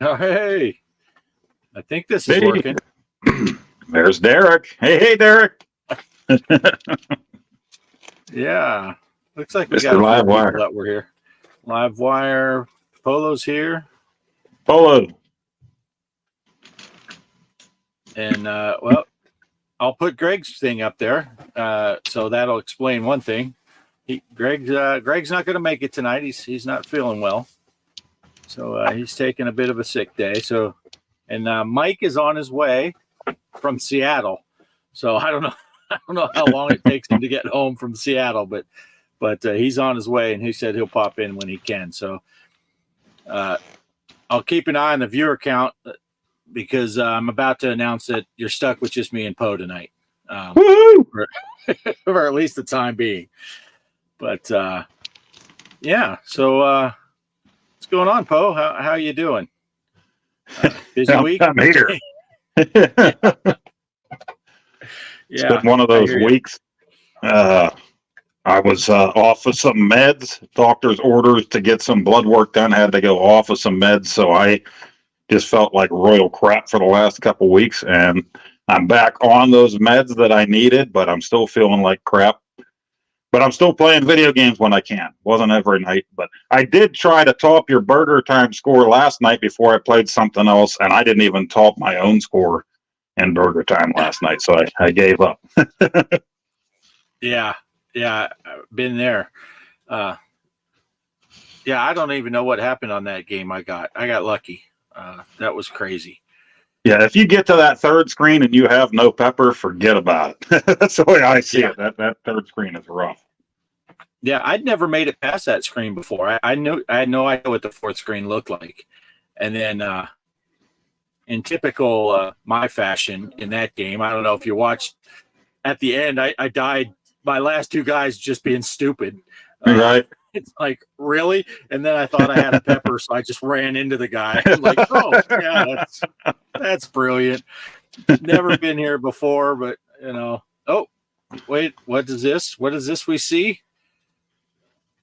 Oh, hey, I think this is Hey, working. there's Derek. Hey, Derek. Yeah, looks like we got Mr. a few people Livewire. that were here. Live wire, Polo's here, Polo. and well, I'll put Greg's thing up there, so that'll explain one thing. Greg's not going to make it tonight. He's not feeling well, so he's taking a bit of a sick day. So, and Mike is on his way from Seattle. So I don't know. I don't know how long it takes him to get home from Seattle, but he's on his way, and he said he'll pop in when he can. So I'll keep an eye on the viewer count because I'm about to announce that you're stuck with just me and Poe tonight, for at least the time being. But yeah, so what's going on, Poe? How you doing? Busy week? I'm here. It's Yeah, been one of those weeks. I was off of some meds. Doctor's orders to get some blood work done. Had to go off of some meds, so I just felt like royal crap for the last couple weeks, and I'm back on those meds that I needed, but I'm still feeling like crap. But I'm still playing video games when I can. Wasn't every night, but I did try to top your Burger Time score last night before I played something else, and I didn't even top my own score in Burger Time last night, so I gave up. Yeah, I've been there. Yeah, I don't even know what happened on that game. I got lucky. That was crazy. Yeah, if you get to that third screen and you have no pepper, forget about it. That's the way I see it. That third screen is rough. Yeah, I'd never made it past that screen before. I had no idea what the fourth screen looked like. And then in typical my fashion in that game, I don't know if you watched at the end, I died. My last two guys just being stupid. Right. It's like, really? And then I thought I had a pepper, so I just ran into the guy. I'm like, oh, yeah, that's brilliant. Never been here before, but, oh, wait, what is this? What is this we see?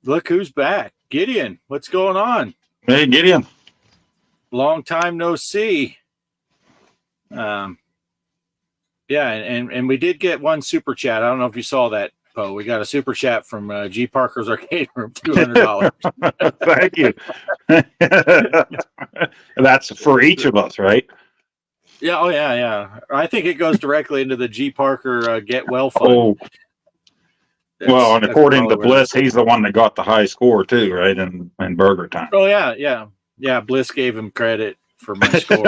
Look who's back. Gideon, what's going on? Hey, Gideon. Long time no see. Yeah, and we did get one super chat. I don't know if you saw that, Poe. We got a super chat from G Parker's Arcade Room, $200. Thank you. That's for each of us, right? Yeah. Oh, yeah. I think it goes directly into the G Parker Get Well Fund. Oh, well, and according to Bliss, he's the one that got the high score too, right? In Burger Time. Oh, yeah. Bliss gave him credit for my score.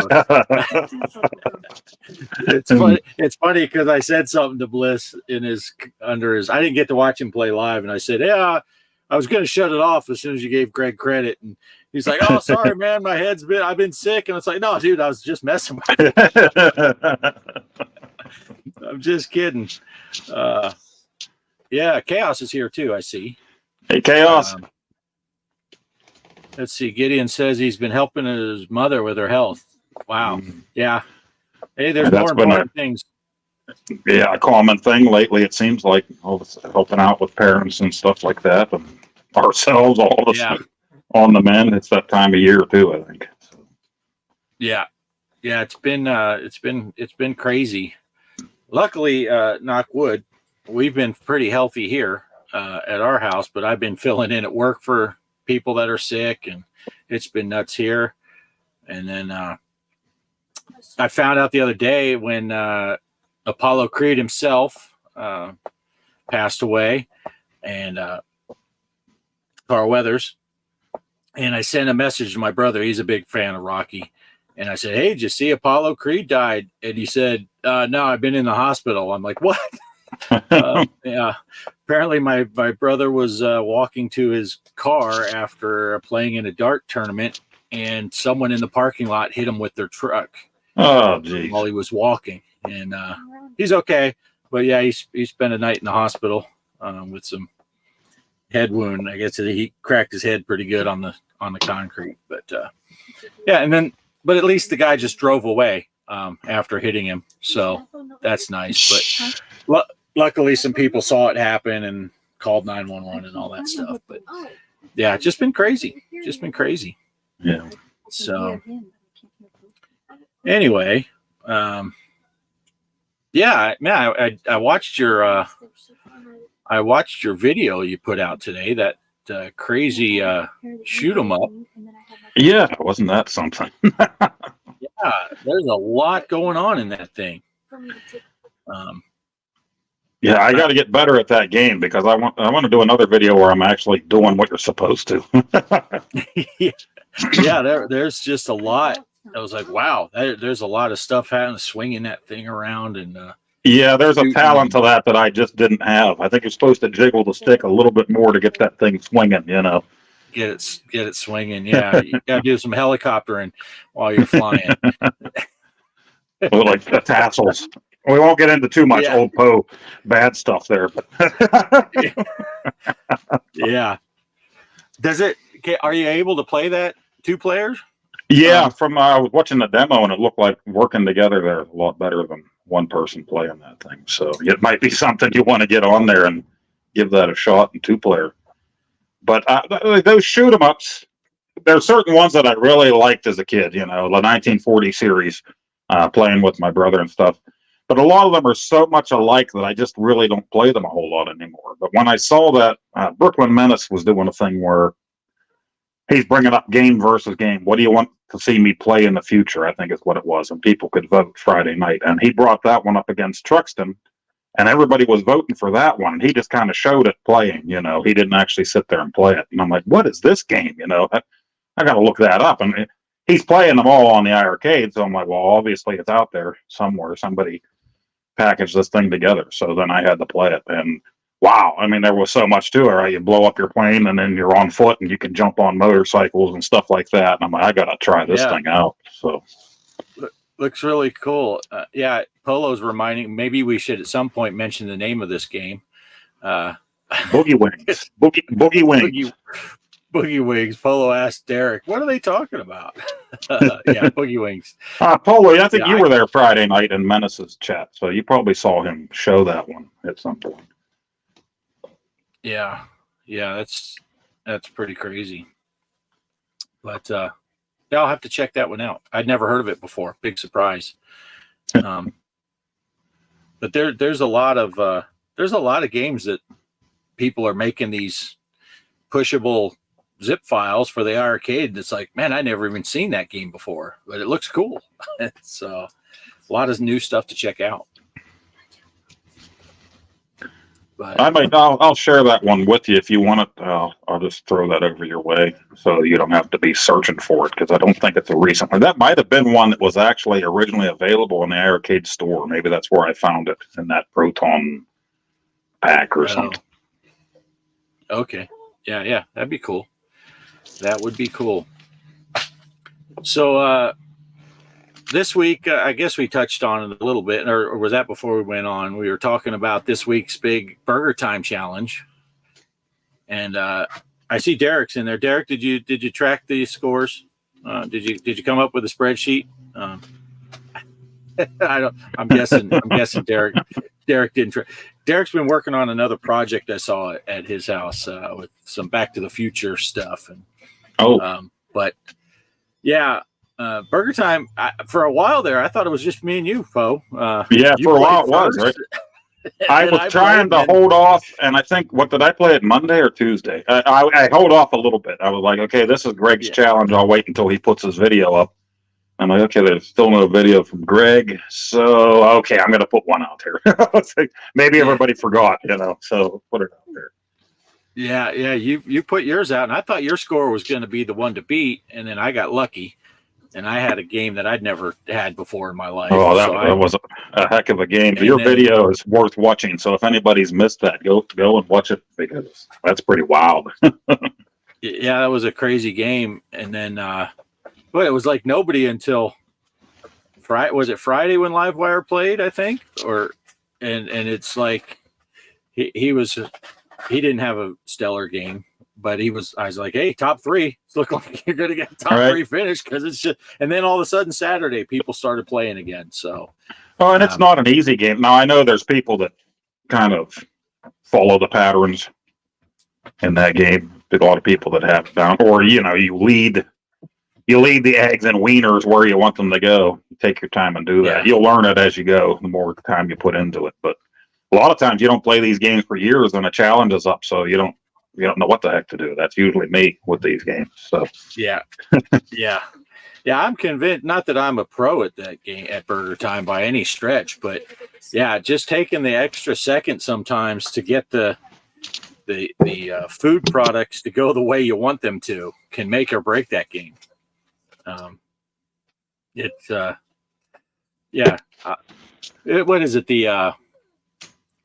It's funny because I said something to Bliss I didn't get to watch him play live, and I said, yeah, I was going to shut it off as soon as you gave Greg credit, and he's like, oh, sorry, man, I've been sick, and it's like, no, dude, I was just messing with you. I'm just kidding. Yeah, Chaos is here too, I see. Hey, Chaos. Let's see. Gideon says he's been helping his mother with her health. Wow. Yeah. Hey, there's more important things. Yeah, a common thing lately, it seems like, helping out with parents and stuff like that, and ourselves, all of us on the mend. It's that time of year too, I think. So. Yeah. It's been crazy. Luckily, knock wood, we've been pretty healthy here at our house, but I've been filling in at work for people that are sick, and it's been nuts here. And then I found out the other day when Apollo Creed himself passed away, and Carl Weathers, and I sent a message to my brother. He's a big fan of Rocky, and I said, hey, did you see Apollo Creed died? And he said, no, I've been in the hospital. I'm like, what? Yeah, apparently my brother was walking to his car after playing in a dart tournament, and someone in the parking lot hit him with their truck. Oh, geez. While he was walking, and he's okay, but yeah, he spent a night in the hospital with some head wound. I guess he cracked his head pretty good on the concrete, but yeah, but at least the guy just drove away after hitting him, so that's nice. But luckily, some people saw it happen and called 911 and all that stuff. But yeah, just been crazy. Yeah. So Anyway, yeah, man, I watched your video you put out today. That crazy shoot 'em up. Yeah, wasn't that something? Yeah, there's a lot going on in that thing. Yeah, I got to get better at that game because I want to do another video where I'm actually doing what you're supposed to. Yeah, there's just a lot. I was like, wow, there's a lot of stuff happening, swinging that thing around, and yeah, there's a talent to that I just didn't have. I think you're supposed to jiggle the stick a little bit more to get that thing swinging. You know, get it swinging. Yeah, you got to do some helicoptering while you're flying. Like the tassels. We won't get into too much old Poe bad stuff there, but yeah. Does it? Okay, are you able to play that 2 players? Yeah, from I was watching the demo and it looked like working together there a lot better than one person playing that thing. So it might be something you want to get on there and give that a shot in 2-player. But those shoot 'em ups, there's certain ones that I really liked as a kid. You know, the 1940 series, playing with my brother and stuff. But a lot of them are so much alike that I just really don't play them a whole lot anymore. But when I saw that Brooklyn Menace was doing a thing where he's bringing up game versus game, what do you want to see me play in the future, I think is what it was. And people could vote Friday night. And he brought that one up against Truxton, and everybody was voting for that one. And he just kind of showed it playing, you know. He didn't actually sit there and play it. And I'm like, what is this game? You know, I got to look that up. And he's playing them all on the iArcade. So I'm like, well, obviously it's out there somewhere. Somebody package this thing together. So then I had to play it, and wow, I mean, there was so much to it, right? You blow up your plane and then you're on foot and you can jump on motorcycles and stuff like that. And I'm like, I gotta try this thing out. So looks really cool. Yeah, Polo's reminding, maybe we should at some point mention the name of this game. Boogie Wings. Boogie Wings. Boogie Wings. Polo asked Derek, what are they talking about? Yeah, Boogie Wings. Polo, I think you were there Friday night in Menace's chat, so you probably saw him show that one at some point. Yeah, that's pretty crazy. But yeah, I'll have to check that one out. I'd never heard of it before. Big surprise. But there's a lot of games that people are making these pushable zip files for the arcade. It's like, man, I never even seen that game before, but it looks cool. It's a lot of new stuff to check out. But I'll share that one with you if you want it. I'll just throw that over your way so you don't have to be searching for it, because I don't think it's a recent one. That might have been one that was actually originally available in the arcade store. Maybe that's where I found it, in that Proton pack or something. Okay. Yeah, that'd be cool. That would be cool. So this week, I guess we touched on it a little bit, or was that before we went on? We were talking about this week's big Burger Time challenge, and I see Derek's in there. Derek, did you track the scores? Did you come up with a spreadsheet? I'm guessing Derek didn't. Derek's been working on another project I saw at his house with some Back to the Future stuff, and but yeah. Burger Time, for a while there, I thought it was just me and you, Poe. Yeah, for a while it was, right? I was trying to hold off, and I think, what did I play it, Monday or Tuesday? I hold off a little bit. I was like, okay, this is Greg's challenge. I'll wait until he puts his video up. I'm like, okay, there's still no video from Greg, so okay, I'm going to put one out there. Maybe everybody forgot, so put it out there. Yeah, you put yours out, and I thought your score was going to be the one to beat, and then I got lucky. And I had a game that I'd never had before in my life. Oh, that was a heck of a game. Your video is worth watching. So if anybody's missed that, go and watch it, because that's pretty wild. Yeah, that was a crazy game. And then, but it was like nobody until Friday. Was it Friday when Livewire played? I think, and it's like he didn't have a stellar game. But I was like, hey, top 3. It's looking like you're going to get a top 3 finish, because it's just, and then all of a sudden Saturday, people started playing again. So, and it's not an easy game. Now, I know there's people that kind of follow the patterns in that game. There's a lot of people that have it down, or, you lead you leave the eggs and wieners where you want them to go. You take your time and do that. Yeah. You'll learn it as you go, the more time you put into it. But a lot of times you don't play these games for years and a challenge is up, so you don't know what the heck to do. That's usually me with these games. So Yeah. Yeah. Yeah, I'm convinced, not that I'm a pro at that game at Burger Time by any stretch, but yeah, just taking the extra second sometimes to get the food products to go the way you want them to can make or break that game. What is it?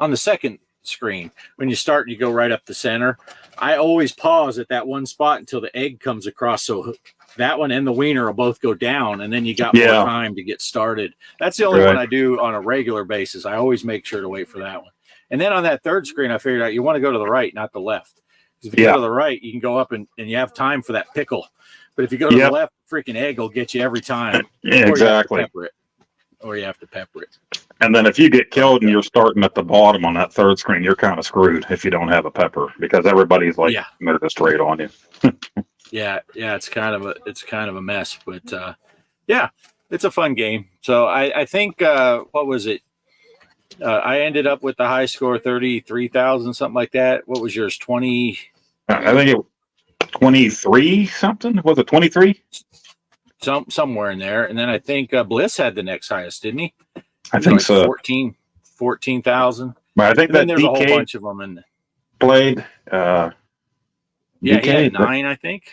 On the second screen, when you start, you go right up the center. I always pause at that one spot until the egg comes across. So that one and the wiener will both go down, and then you got more time to get started. That's the only one I do on a regular basis. I always make sure to wait for that one. And then on that third screen, I figured out you want to go to the right, not the left. Because if you go to the right, you can go up and you have time for that pickle. But if you go to the left, freaking egg will get you every time. Yeah, exactly. Or you have to pepper it. And then if you get killed and you're starting at the bottom on that third screen, you're kind of screwed if you don't have a pepper, because everybody's like, they're just straight on you. Yeah, it's kind of a mess, but it's a fun game. So I think what was it? I ended up with the high score 33,000, something like that. What was yours? 20? I think it 23 something. Was it 23? Somewhere in there. And then I think Bliss had the next highest, didn't he? I think so. 14,000. But I think that there's DK a whole bunch of them in. Played. DK, he had 9, I think.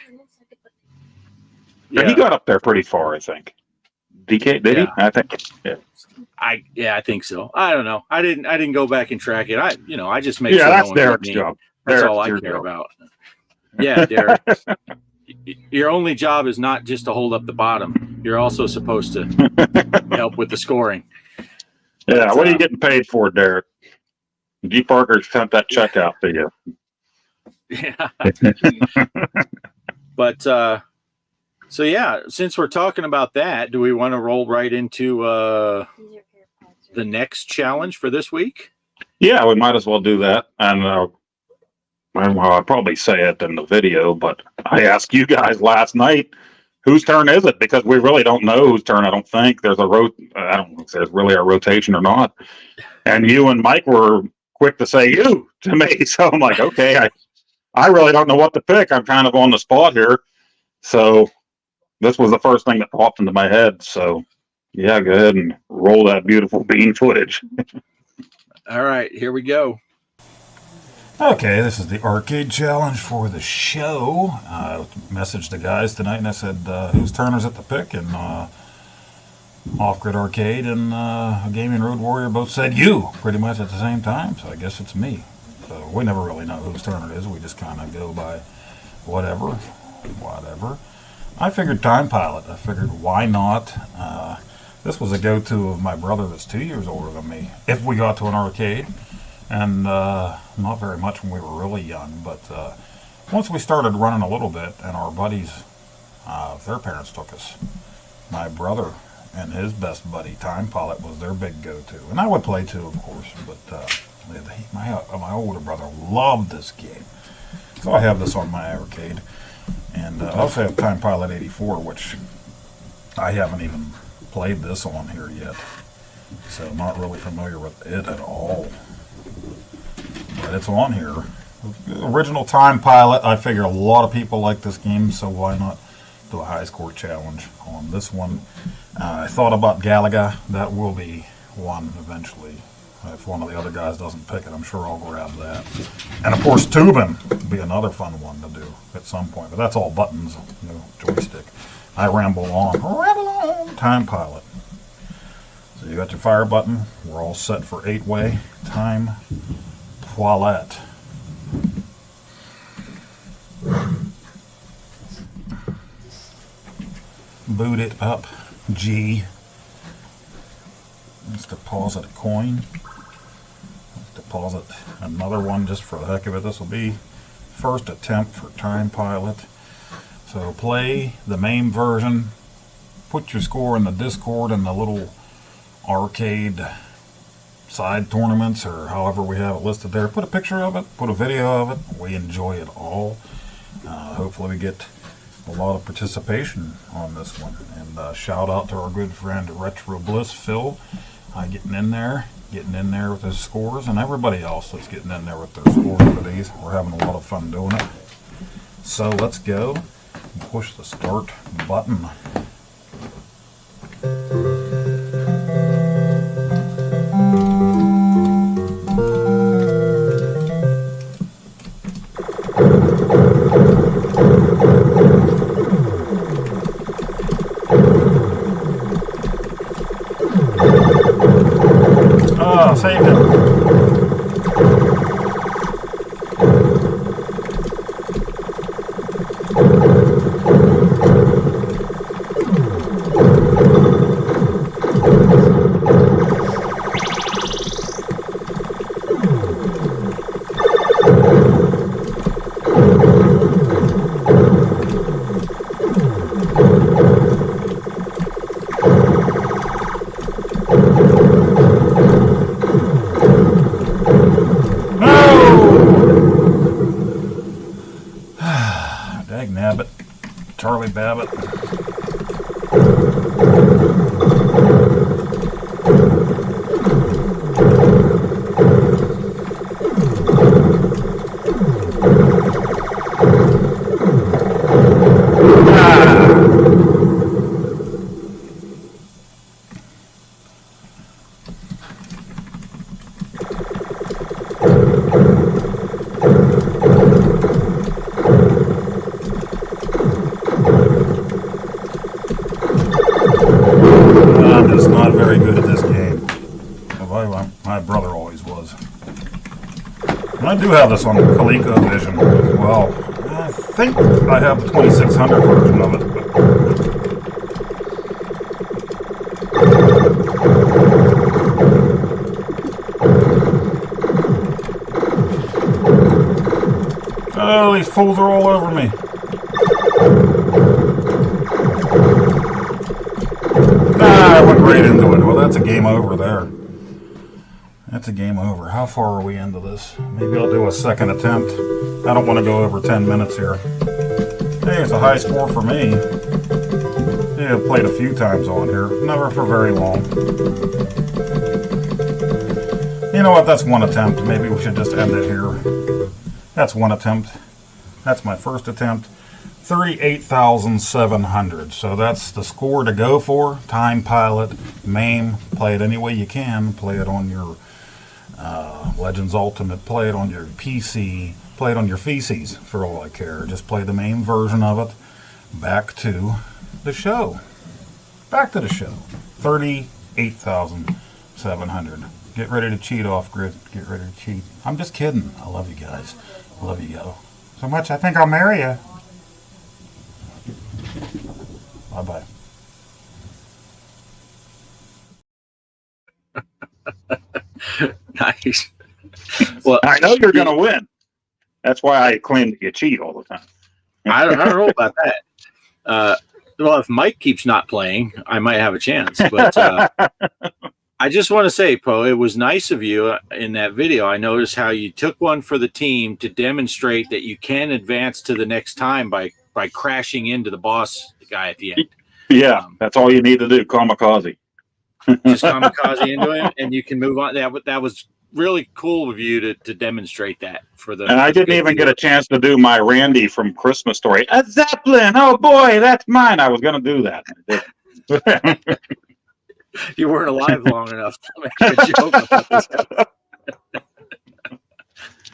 Yeah, he got up there pretty far. I think. DK did he? I think. Yeah. I think so. I don't know. I didn't go back and track it. I just make sure. Yeah, that's Derek's job. That's all I care about. Yeah, Derek. Your only job is not just to hold up the bottom. You're also supposed to help with the scoring. Yeah, what are you getting paid for, Derek? G. Parker sent that check out to you. Yeah. But so yeah, since we're talking about that, do we want to roll right into the next challenge for this week? Yeah, we might as well do that. And I'll probably say it in the video, but I asked you guys last night, whose turn is it? Because we really don't know whose turn. I don't think there's I don't know if there's really a rotation or not. And you and Mike were quick to say you to me. So I'm like, okay, I really don't know what to pick. I'm kind of on the spot here. So this was the first thing that popped into my head. So yeah, go ahead and roll that beautiful bean footage. All right, here we go. Okay, this is the arcade challenge for the show. I messaged the guys tonight and I said, whose turn is it to pick? And Off-Grid Arcade and Gaming Road Warrior both said you pretty much at the same time, so I guess it's me. So we never really know whose turn it is. We just kind of go by whatever. I figured Time Pilot. I figured why not? This was a go-to of my brother that's 2 years older than me. If we got to an arcade. And not very much when we were really young, but once we started running a little bit and our buddies, their parents took us, my brother and his best buddy, Time Pilot, was their big go-to. And I would play too, of course, but my older brother loved this game. So I have this on my arcade. And I also have Time Pilot 84, which I haven't even played this on here yet. So I'm not really familiar with it at all. But it's on here. Original Time Pilot. I figure a lot of people like this game, so why not do a high score challenge on this one? I thought about Galaga. That will be one eventually. If one of the other guys doesn't pick it, I'm sure I'll grab that. And of course, Tubin would be another fun one to do at some point. But that's all buttons, no joystick. I ramble on. Time Pilot. So you got your fire button. We're all set for 8-way. Time Pilot. Boot it up. G. Let's deposit a coin. Let's deposit another one just for the heck of it. This will be first attempt for Time Pilot. So play the main version. Put your score in the Discord and the little arcade side tournaments or however we have it listed there. Put a picture of it, put a video of it. We enjoy it all. Hopefully we get a lot of participation on this one. And shout out to our good friend Retro Bliss Phil, getting in there with his scores, and everybody else that's getting in there with their scores for these. We're having a lot of fun doing it. So let's go and push the start button. Saved it. Dag nabbit. Charlie Babbitt. I'm just not very good at this game. My brother always was. And I do have this on ColecoVision as well. I think I have the 2600 version of it. Oh, these fools are all over me. I went right into it. Well, that's a game over there. That's a game over. How far are we into this? Maybe I'll do a second attempt. I don't want to go over 10 minutes here. Hey, it's a high score for me. Yeah, I've played a few times on here. Never for very long. You know what? That's one attempt. Maybe we should just end it here. That's one attempt. That's my first attempt. 38,700. So that's the score to go for. Time Pilot, MAME. Play it any way you can. Play it on your Legends Ultimate. Play it on your PC. Play it on your feces, for all I care. Just play the MAME version of it. Back to the show. Back to the show. 38,700. Get ready to cheat, Off Grid. Get ready to cheat. I'm just kidding. I love you guys. I love you guys so much. I think I'll marry you. Bye-bye. Nice. Well, I know you're going to win. That's why I claim that you cheat all the time. I don't know about that. Well, if Mike keeps not playing, I might have a chance. But I just want to say, Poe, it was nice of you in that video. I noticed how you took one for the team to demonstrate that you can advance to the next time by crashing into the boss guy at the end. Yeah, that's all you need to do. Kamikaze. Just kamikaze into him, and you can move on. That was really cool of you to demonstrate that for the. And I didn't even get a chance to do my Randy from Christmas Story. A Zeppelin. Oh boy, that's mine. I was going to do that. You weren't alive long enough to make a joke about this.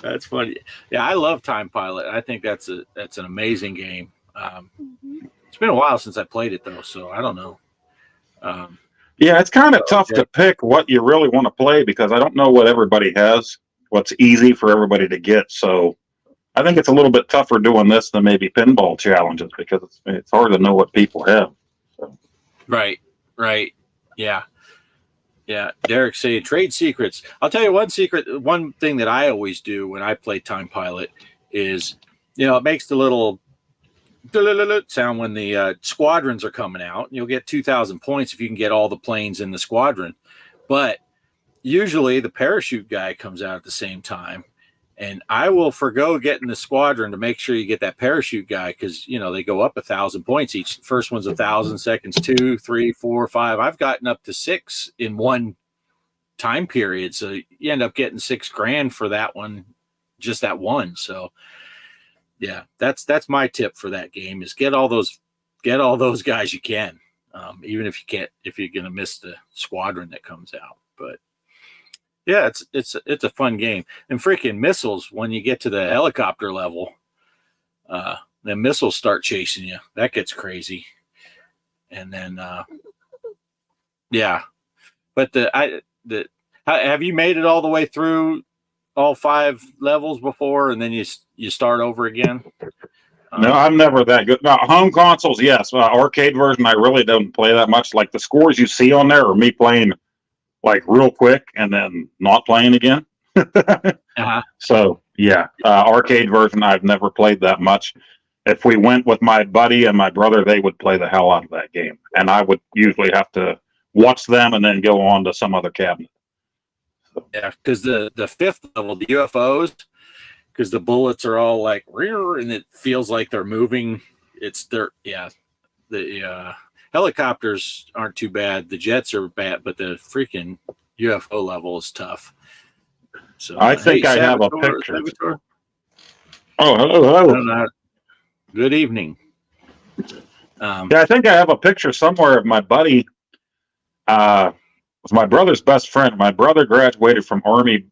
That's funny. Yeah, I love Time Pilot. I think that's an amazing game. It's been a while since I played it though, so I don't know. Yeah, it's kind of tough to pick what you really want to play because I don't know what everybody has, what's easy for everybody to get. So I think it's a little bit tougher doing this than maybe pinball challenges because it's hard to know what people have. So. Right. Yeah. Derek saying trade secrets. I'll tell you one secret. One thing that I always do when I play Time Pilot is, it makes the little sound when the squadrons are coming out. You'll get 2,000 points if you can get all the planes in the squadron. But usually the parachute guy comes out at the same time. And I will forgo getting the squadron to make sure you get that parachute guy because they go up 1,000 points each. First one's 1,000, seconds 2, 3, 4, 5. I've gotten up to 6 in one time period, so you end up getting $6,000 for that one, just that one. So yeah, that's my tip for that game is get all those guys you can, even if you're gonna miss the squadron that comes out. But yeah, it's a fun game. And freaking missiles, when you get to the helicopter level, the missiles start chasing you. That gets crazy. And then yeah, but have you made it all the way through all 5 levels before, and then you start over again? No, I'm never that good. Now, home consoles, yes. Arcade version, I really don't play that much. Like the scores you see on there are me playing like real quick and then not playing again. So yeah, arcade version, I've never played that much. If we went with my buddy and my brother, they would play the hell out of that game, and I would usually have to watch them and then go on to some other cabinet. Yeah, because the 5th level, the UFOs, because the bullets are all like rear, and it feels like they're moving. The helicopters aren't too bad. The jets are bad, but the freaking UFO level is tough. So I think I have a picture. Oh, hello. Good evening. Yeah, I think I have a picture somewhere of my buddy. Was my brother's best friend. My brother graduated from Army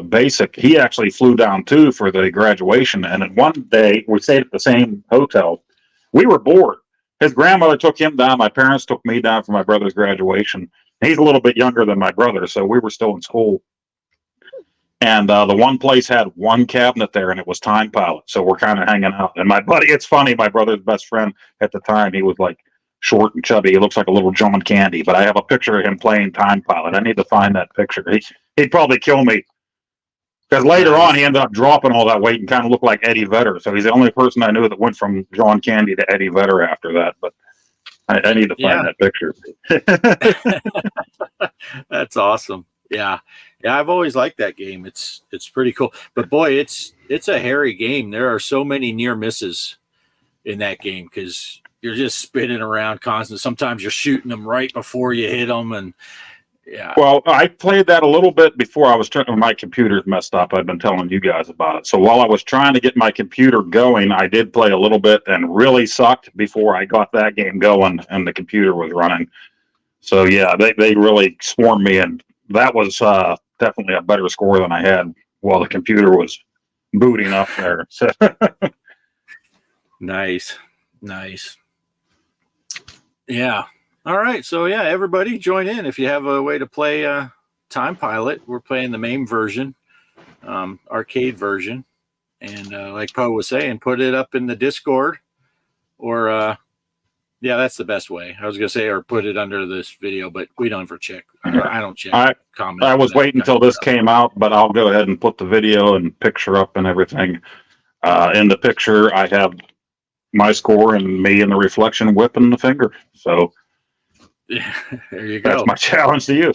Basic. He actually flew down too for the graduation. And then one day we stayed at the same hotel. We were bored. His grandmother took him down. My parents took me down for my brother's graduation. He's a little bit younger than my brother, so we were still in school. And the one place had one cabinet there, and it was Time Pilot. So we're kind of hanging out. And my buddy, it's funny, my brother's best friend at the time, he was like short and chubby. He looks like a little John Candy. But I have a picture of him playing Time Pilot. I need to find that picture. He'd probably kill me. Because later on, he ended up dropping all that weight and kind of looked like Eddie Vedder. So he's the only person I knew that went from John Candy to Eddie Vedder after that. But I need to find that picture. That's awesome. Yeah, I've always liked that game. It's pretty cool. But boy, it's a hairy game. There are so many near misses in that game because you're just spinning around constantly. Sometimes you're shooting them right before you hit them, and yeah. Well, I played that a little bit before I was trying. My computer's messed up. I've been telling you guys about it. So while I was trying to get my computer going, I did play a little bit and really sucked before I got that game going and the computer was running. So yeah, they really swarmed me, and that was definitely a better score than I had while the computer was booting up there. So Nice. Yeah. All right. So yeah, everybody join in if you have a way to play Time Pilot. We're playing the MAME version, arcade version, and like Poe was saying, put it up in the Discord, or yeah, that's the best way. I was gonna say, or put it under this video, but we don't ever check. I don't check. I was waiting until this came out, but I'll go ahead and put the video and picture up and everything. In the picture, I have my score and me in the reflection whipping the finger. So yeah, there you go. That's my challenge to you.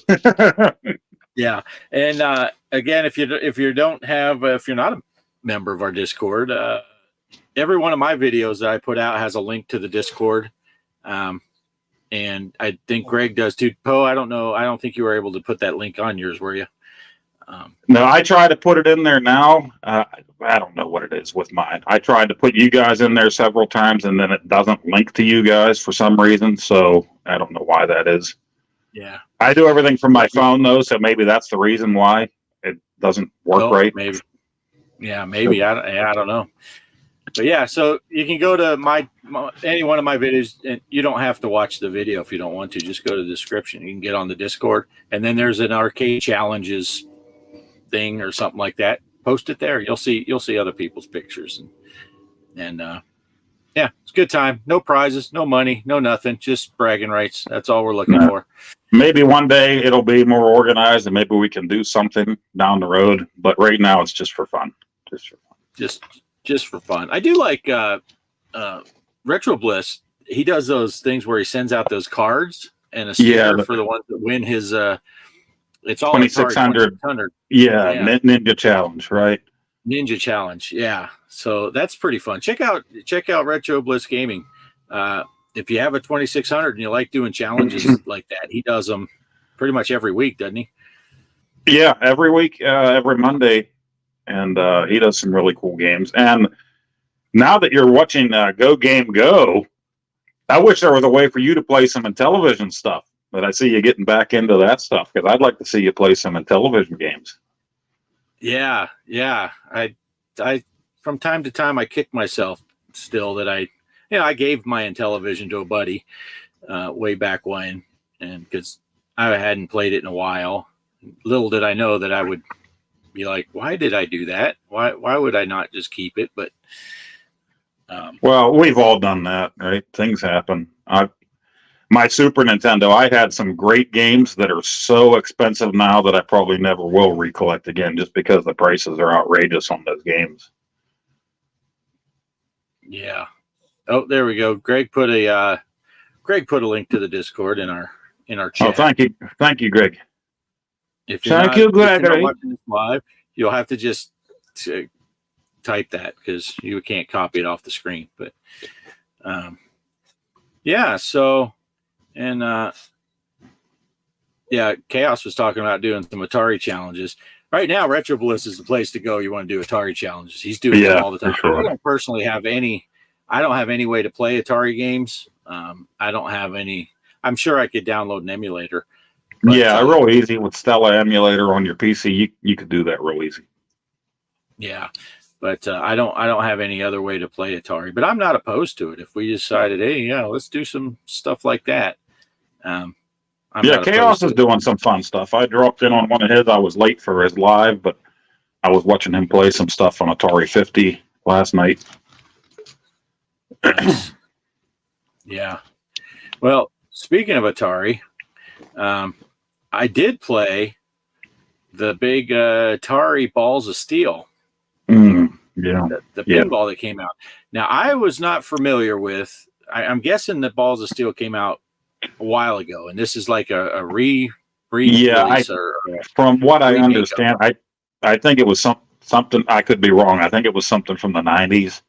Yeah, and again, if you're not a member of our Discord, every one of my videos that I put out has a link to the Discord. And I think Greg does too. Poe, I don't know. I don't think you were able to put that link on yours, were you? No, I try to put it in there now. I don't know what it is with mine. I tried to put you guys in there several times, and then it doesn't link to you guys for some reason. So I don't know why that is. Yeah. I do everything from my phone, though, so maybe that's the reason why it doesn't work right. Maybe. Yeah, maybe. I don't know. But yeah, so you can go to any one of my videos, and you don't have to watch the video if you don't want to. Just go to the description. You can get on the Discord, and then there's an arcade challenges thing or something like that. Post it there. You'll see other people's pictures, and yeah, it's a good time. No prizes, no money, no nothing. Just bragging rights. That's all we're looking for. Maybe one day it'll be more organized, and maybe we can do something down the road. But right now, it's just for fun. Just for fun. I do like Retro Bliss. He does those things where he sends out those cards and a sticker for the ones that win his it's all 2600. Yeah, Ninja Challenge, right? Ninja Challenge. Yeah. So that's pretty fun. Check out Retro Bliss Gaming. If you have a 2600 and you like doing challenges like that, he does them pretty much every week, doesn't he? Yeah, every week, every Monday, and he does some really cool games. And now that you're watching Go Game Go, I wish there was a way for you to play some Intellivision stuff. But I see you getting back into that stuff because I'd like to see you play some Intellivision games. Yeah. I from time to time I kick myself still that I gave my Intellivision to a buddy way back when, and because I hadn't played it in a while. Little did I know that I would be like, why did I do that? Why would I not just keep it? But well, we've all done that, right? Things happen. My Super Nintendo, I had some great games that are so expensive now that I probably never will recollect again, just because the prices are outrageous on those games. Yeah. Oh, there we go. Greg put a link to the Discord in our chat. Oh, thank you, Greg. If you're Thank you, not Gregory. watching this live, you'll have to just type that because you can't copy it off the screen. But yeah. So and Chaos was talking about doing some Atari challenges. Right now, Retro Bliss is the place to go. You want to do Atari challenges. He's doing them all the time. Sure. I don't personally have any. I don't have any way to play Atari games. I don't have any. I'm sure I could download an emulator. But, yeah, real easy with Stella emulator on your PC. You could do that real easy. Yeah, but I don't have any other way to play Atari. But I'm not opposed to it. If we decided, hey, yeah, let's do some stuff like that. Chaos is doing some fun stuff. I dropped in on one of his. I was late for his live, but I was watching him play some stuff on Atari 50 last night. Nice. Yeah. Well, speaking of Atari, I did play the big Atari Balls of Steel. Yeah. The pinball that came out. Now, I was not familiar with. I'm guessing that Balls of Steel came out a while ago, and this is like a release. From what I understand, I think it was something. I could be wrong. I think it was something from the 90s.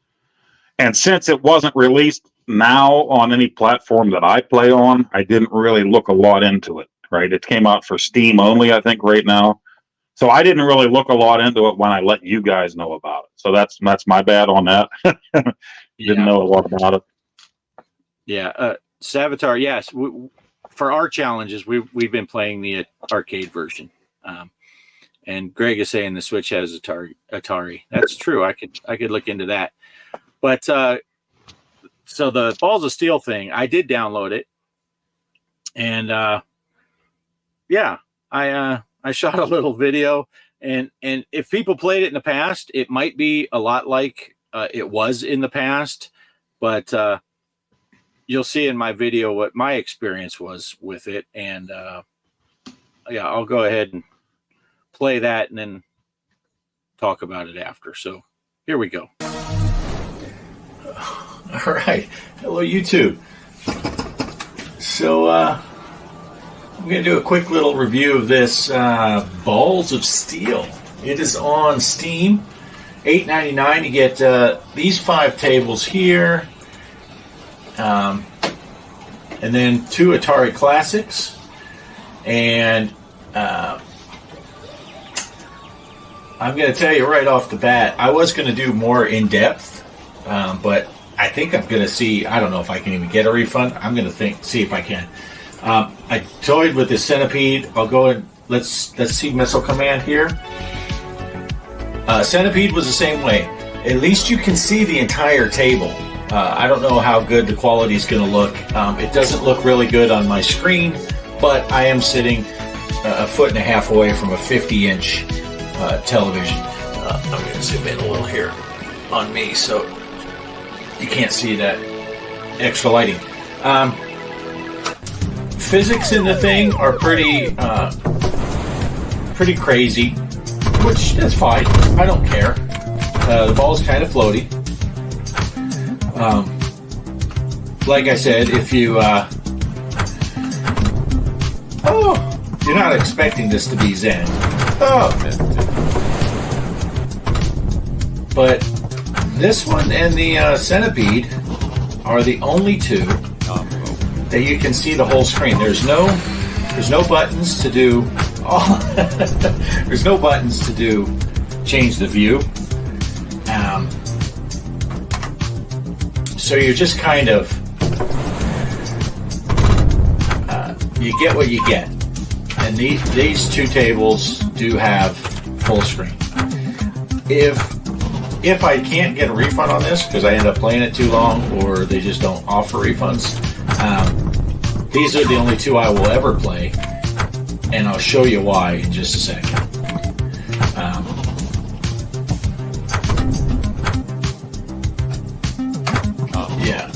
And since it wasn't released now on any platform that I play on, I didn't really look a lot into it. Right, it came out for Steam only, I think, right now. So I didn't really look a lot into it when I let you guys know about it. So that's my bad on that. Didn't know a lot about it. Yeah, Savitar. Yes, for our challenges, we've been playing the arcade version, and Greg is saying the Switch has Atari. That's true. I could look into that. But so the Balls of Steel thing, I did download it, and I shot a little video, and if people played it in the past, it might be a lot like it was in the past, but you'll see in my video what my experience was with it, and I'll go ahead and play that and then talk about it after. So here we go. All right. Hello, YouTube. So I'm going to do a quick little review of this Balls of Steel. It is on Steam, $8.99. You get these 5 tables here, and then 2 Atari Classics, and I'm going to tell you right off the bat, I was going to do more in depth, but I think I'm going to see. I don't know if I can even get a refund. I'm going to see if I can. I toyed with the Centipede. I'll go and let's see Missile Command here. Centipede was the same way. At least you can see the entire table. I don't know how good the quality is going to look. It doesn't look really good on my screen, but I am sitting a foot and a half away from a 50-inch television. I'm going to zoom in a little here on me so you can't see that extra lighting. Physics in the thing are pretty crazy, which that's fine. I don't care. The ball's kind of floaty. Like I said, if you you're not expecting this to be Zen. But this one and the Centipede are the only two that you can see the whole screen. There's no buttons to do. There's no buttons to do change the view. So you're just kind of you get what you get. And these two tables do have full screen. If I can't get a refund on this because I end up playing it too long or they just don't offer refunds, these are the only two I will ever play, and I'll show you why in just a second. Yeah.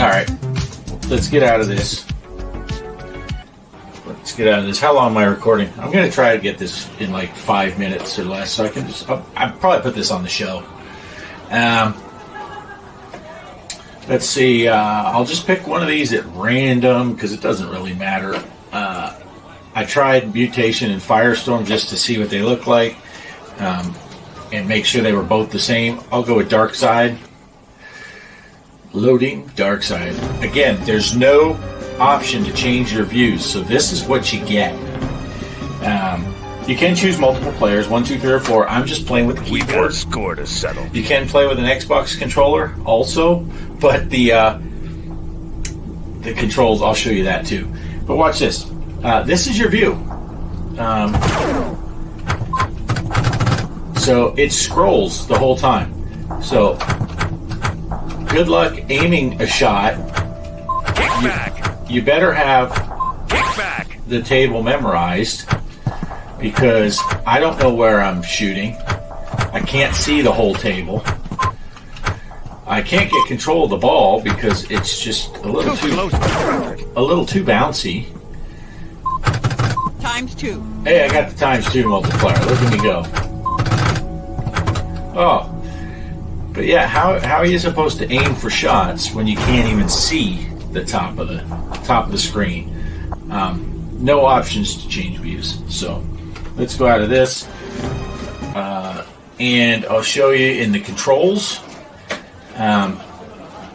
All right. Let's get out of this. How long am I recording? I'm going to try to get this in like 5 minutes or less, so I can I'll probably put this on the show. Let's see. I'll just pick one of these at random because it doesn't really matter. I tried Mutation and Firestorm just to see what they look like and make sure they were both the same. I'll go with Dark Side. Loading Dark Side. Again, there's no option to change your views, so this is what you get. You can choose multiple players, 1, 2, 3, or 4. I'm just playing with the keyboard. We got a score to settle. You can play with an Xbox controller also, but the controls, I'll show you that too. But watch this. This is your view. So it scrolls the whole time. So good luck aiming a shot. You better have the table memorized because I don't know where I'm shooting. I can't see the whole table. I can't get control of the ball because it's just a little too bouncy. ×2. Hey, I got the ×2 multiplier. Look at me go. Oh. But yeah, how are you supposed to aim for shots when you can't even see the top of the screen? No options to change views. So let's go out of this, and I'll show you in the controls.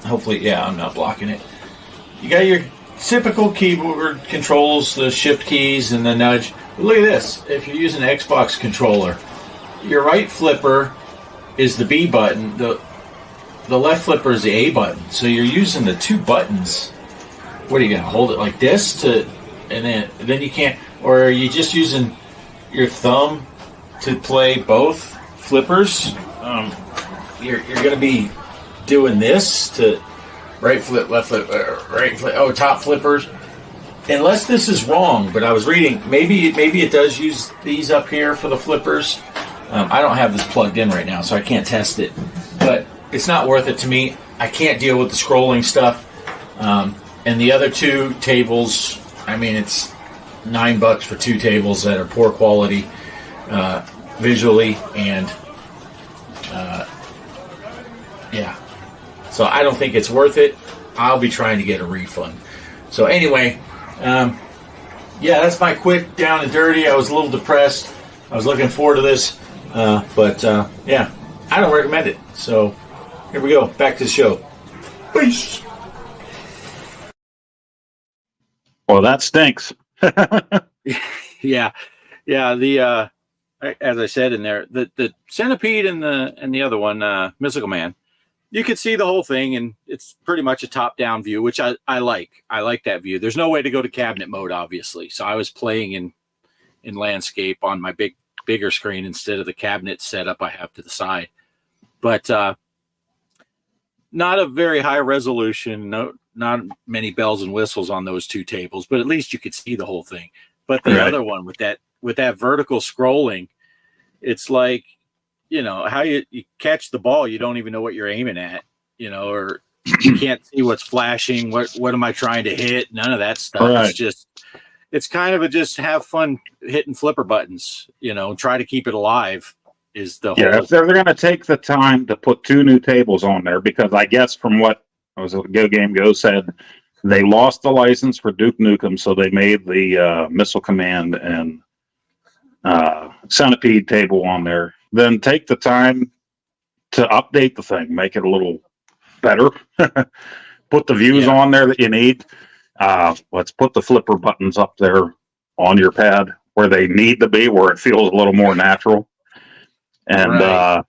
Hopefully, yeah, I'm not blocking it. You got your typical keyboard controls, the shift keys and the nudge. But look at this. If you're using an Xbox controller, your right flipper is the B button. The left flipper is the A button. So you're using the two buttons. What are you going to hold it like this and then you can't, or are you just using your thumb to play both flippers? You're going to be doing this to right flip, left flip, right flip. Oh, top flippers. Unless this is wrong, but I was reading, maybe it does use these up here for the flippers. I don't have this plugged in right now, so I can't test it. But it's not worth it to me. I can't deal with the scrolling stuff. And the other two tables, I mean, it's $9 for two tables that are poor quality visually, and yeah. So I don't think it's worth it. I'll be trying to get a refund. So anyway, yeah, that's my quick down and dirty. I was a little depressed. I was looking forward to this, but yeah, I don't recommend it. So here we go. Back to the show. Peace. Well, that stinks. Yeah. The as I said in there, the Centipede and the other one, Mystical Man, you could see the whole thing, and it's pretty much a top-down view, which I like. I like that view. There's no way to go to cabinet mode, obviously, so I was playing in landscape on my bigger screen instead of the cabinet setup I have to the side. But not a very high resolution. No, not many bells and whistles on those two tables, but at least you could see the whole thing. But the other one with that vertical scrolling, it's like, you know, how you catch the ball, you don't even know what you're aiming at, you know, or you can't see what's flashing. What am I trying to hit? None of that stuff. Right. It's kind of just have fun hitting flipper buttons, you know, try to keep it alive is the whole. Yeah, if they're going to take the time to put two new tables on there, because I guess from what Go Game Go said, they lost the license for Duke Nukem, so they made the Missile Command and centipede table on there. Then take the time to update the thing, make it a little better. Put the views Yeah. on there that you need. Let's put the flipper buttons up there on your pad where they need to be, where it feels a little more natural. And Right.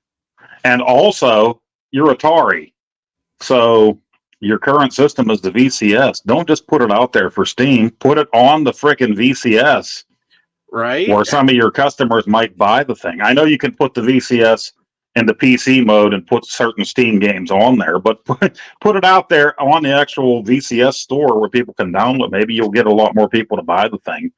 and also your Atari. So your current system is the VCS. Don't just put it out there for Steam. Put it on the frickin' VCS Right. where some of your customers might buy the thing. I know you can put the VCS in the PC mode and put certain Steam games on there, but put it out there on the actual VCS store where people can download. Maybe you'll get a lot more people to buy the thing.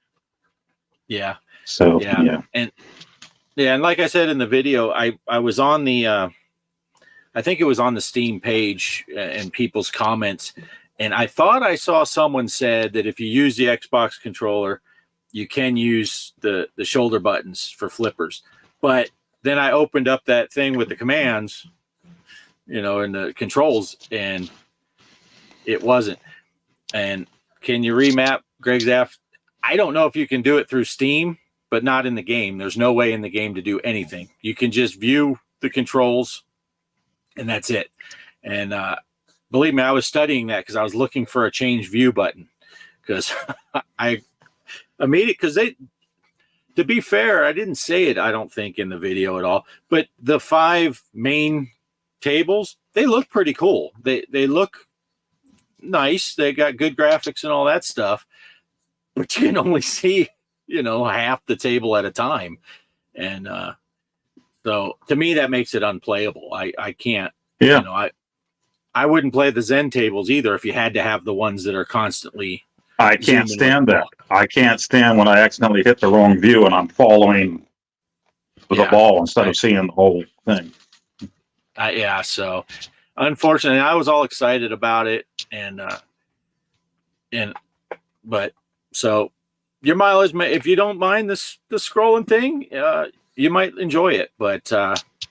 Yeah. So Yeah. And like I said in the video, I was on the I think it was on the Steam page and people's comments, and I thought I saw someone said that if you use the Xbox controller, you can use the shoulder buttons for flippers. But then I opened up that thing with the commands, and the controls, and it wasn't. And can you remap Greg's F? I don't know if you can do it through Steam, but not in the game. There's no way in the game to do anything. You can just view the controls, and that's it. And believe me, I was studying that because I was looking for a change view button, because to be fair, I didn't say it, I don't think, in the video at all, but the 5 main tables, they look pretty cool. They look nice. They got good graphics and all that stuff, but you can only see, half the table at a time. And so to me, that makes it unplayable. I can't, I wouldn't play the Zen tables either if you had to have the ones that are constantly. I can't stand that. I can't stand when I accidentally hit the wrong view and I'm following the ball instead of seeing the whole thing. So unfortunately, I was all excited about it, but so your mileage, if you don't mind the scrolling thing, you might enjoy it. But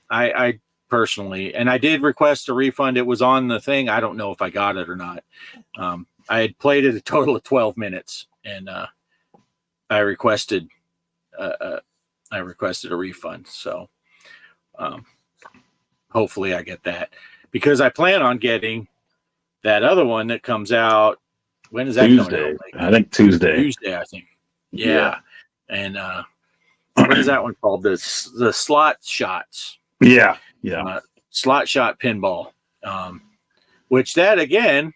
I personally, and I did request a refund. It was on the thing. I don't know if I got it or not. I had played it a total of 12 minutes, and I requested a refund. So hopefully I get that, because I plan on getting that other one that comes out. When is that Tuesday? coming out? I think Tuesday. Tuesday, I think. Yeah. And what is that one called? The slot shots. Yeah. Slot shot pinball. Which that again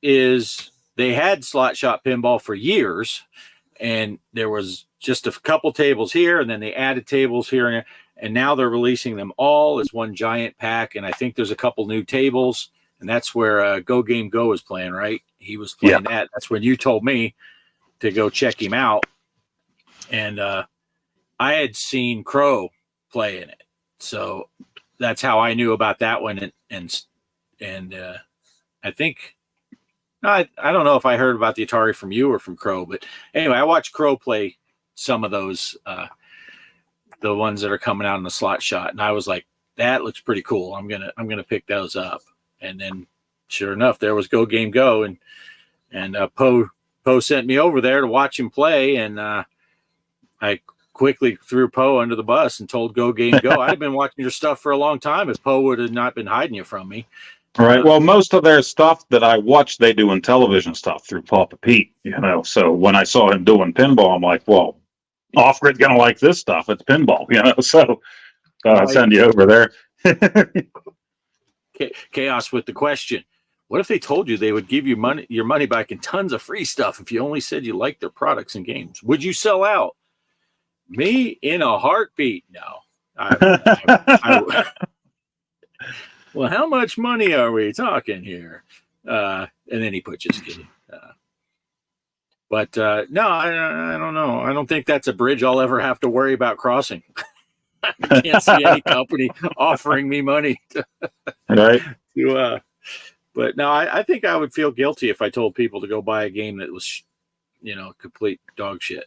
is, they had slot shot pinball for years, and there was just a couple tables here, and then they added tables here, and now they're releasing them all as one giant pack. And I think there's a couple new tables, and that's where Go Game Go is playing, right? He was playing that. That's when you told me to go check him out. And I had seen Crow play in it, so that's how I knew about that one. And I think, I don't know if I heard about the Atari from you or from Crow, but anyway, I watched Crow play some of those, the ones that are coming out in the slot shot, and I was like, that looks pretty cool. I'm gonna pick those up. And then sure enough, there was Go Game Go, and Poe sent me over there to watch him play, and I quickly threw Poe under the bus and told Go Game Go, I'd have been watching your stuff for a long time if Poe would have not been hiding you from me. All right. Well, most of their stuff that I watch, they do in television stuff through Papa Pete, So when I saw him doing pinball, I'm like, well, Off Grid's going to like this stuff. It's pinball, So I'll send you over there. Chaos with the question. What if they told you they would give you your money back and tons of free stuff if you only said you liked their products and games? Would you sell out? Me in a heartbeat. No. Well, how much money are we talking here? And then he put just kidding. But no, I don't know. I don't think that's a bridge I'll ever have to worry about crossing. I can't see any company offering me money right. But no, I think I would feel guilty if I told people to go buy a game that was, complete dog shit.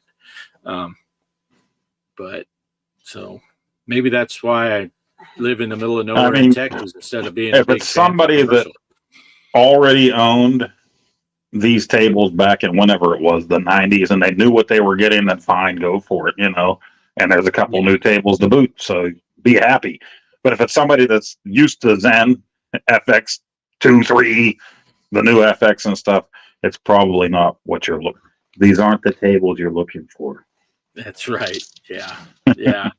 But so maybe that's why I live in the middle of nowhere in Texas instead of being. If it's somebody that already owned these tables back in whenever it was, the 90s, and they knew what they were getting, then fine, go for it. and there's a couple new tables to boot. So be happy. But if it's somebody that's used to Zen, FX 2, 3, the new FX and stuff, it's probably not what you're looking. These aren't the tables you're looking for. That's right. Yeah. Yeah.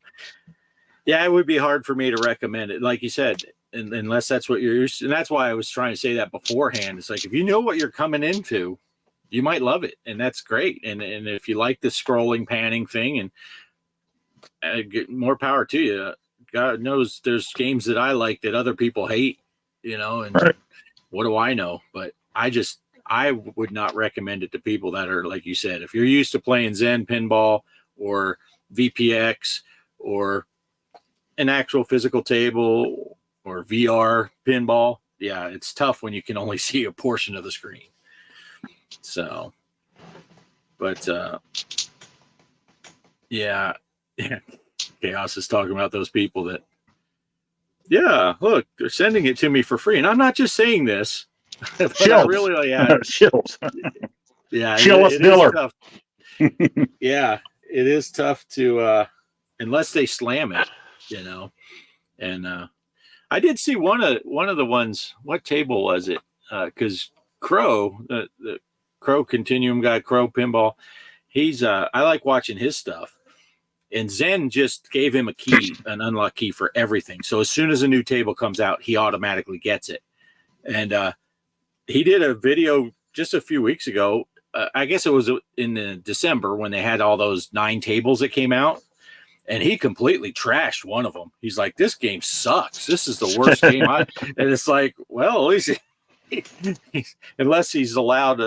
Yeah. It would be hard for me to recommend it. Like you said, unless that's what you're used to. And that's why I was trying to say that beforehand. It's like, if you know what you're coming into, you might love it. And that's great. And if you like the scrolling, panning thing, and get more power to you. God knows there's games that I like that other people hate, and Right. What do I know? But I would not recommend it to people that are, like you said, if you're used to playing Zen pinball or VPX or an actual physical table or VR pinball. Yeah, it's tough when you can only see a portion of the screen. So, but yeah. Chaos is talking about those people that, yeah, look, they're sending it to me for free. And I'm not just saying this, but I really, Shills. yeah, Shillis Diller. Yeah, it is tough to, unless they slam it, and I did see one of the ones, what table was it? Cause Crow, the Crow Continuum guy, Crow Pinball, he's, I like watching his stuff. And Zen just gave him a key, an unlock key for everything. So as soon as a new table comes out, he automatically gets it. And he did a video just a few weeks ago. I guess it was in December when they had all those 9 tables that came out. And he completely trashed one of them. He's like, this game sucks. This is the worst game. And it's like, well, at least unless he's allowed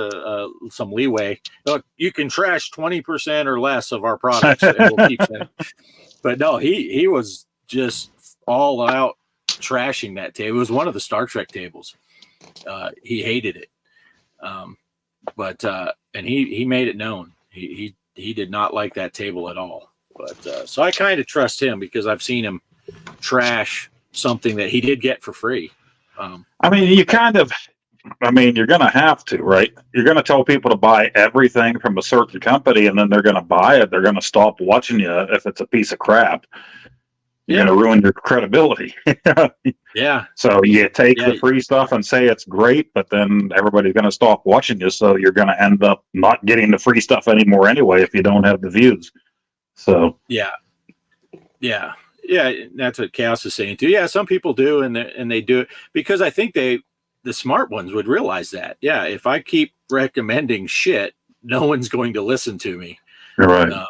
some leeway. Look, you can trash 20% or less of our products. And we'll keep saying. But no, he was just all out trashing that table. It was one of the Star Trek tables. He hated it. And he made it known. He did not like that table at all. But so I kind of trust him because I've seen him trash something that he did get for free. I mean, you're going to have to, right? You're going to tell people to buy everything from a certain company, and then they're going to buy it. They're going to stop watching you if it's a piece of crap. You're going to ruin your credibility. Yeah. So you take the free stuff and say it's great, but then everybody's going to stop watching you. So you're going to end up not getting the free stuff anymore anyway if you don't have the views. So yeah. That's what Chaos is saying too. Yeah, some people do, and they do it because I think the smart ones would realize that. Yeah, if I keep recommending shit, no one's going to listen to me. You're right.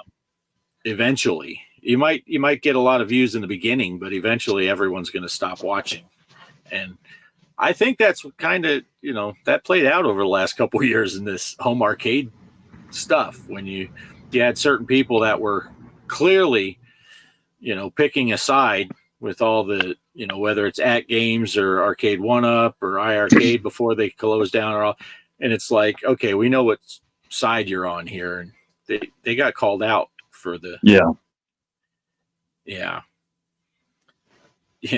Eventually, you might get a lot of views in the beginning, but eventually everyone's going to stop watching. And I think that's kind of, that played out over the last couple of years in this home arcade stuff when you had certain people that were clearly, picking a side with all the, whether it's At Games or Arcade 1-Up or iArcade before they closed down and it's like, okay, we know what side you're on here. And they got called out for the, yeah.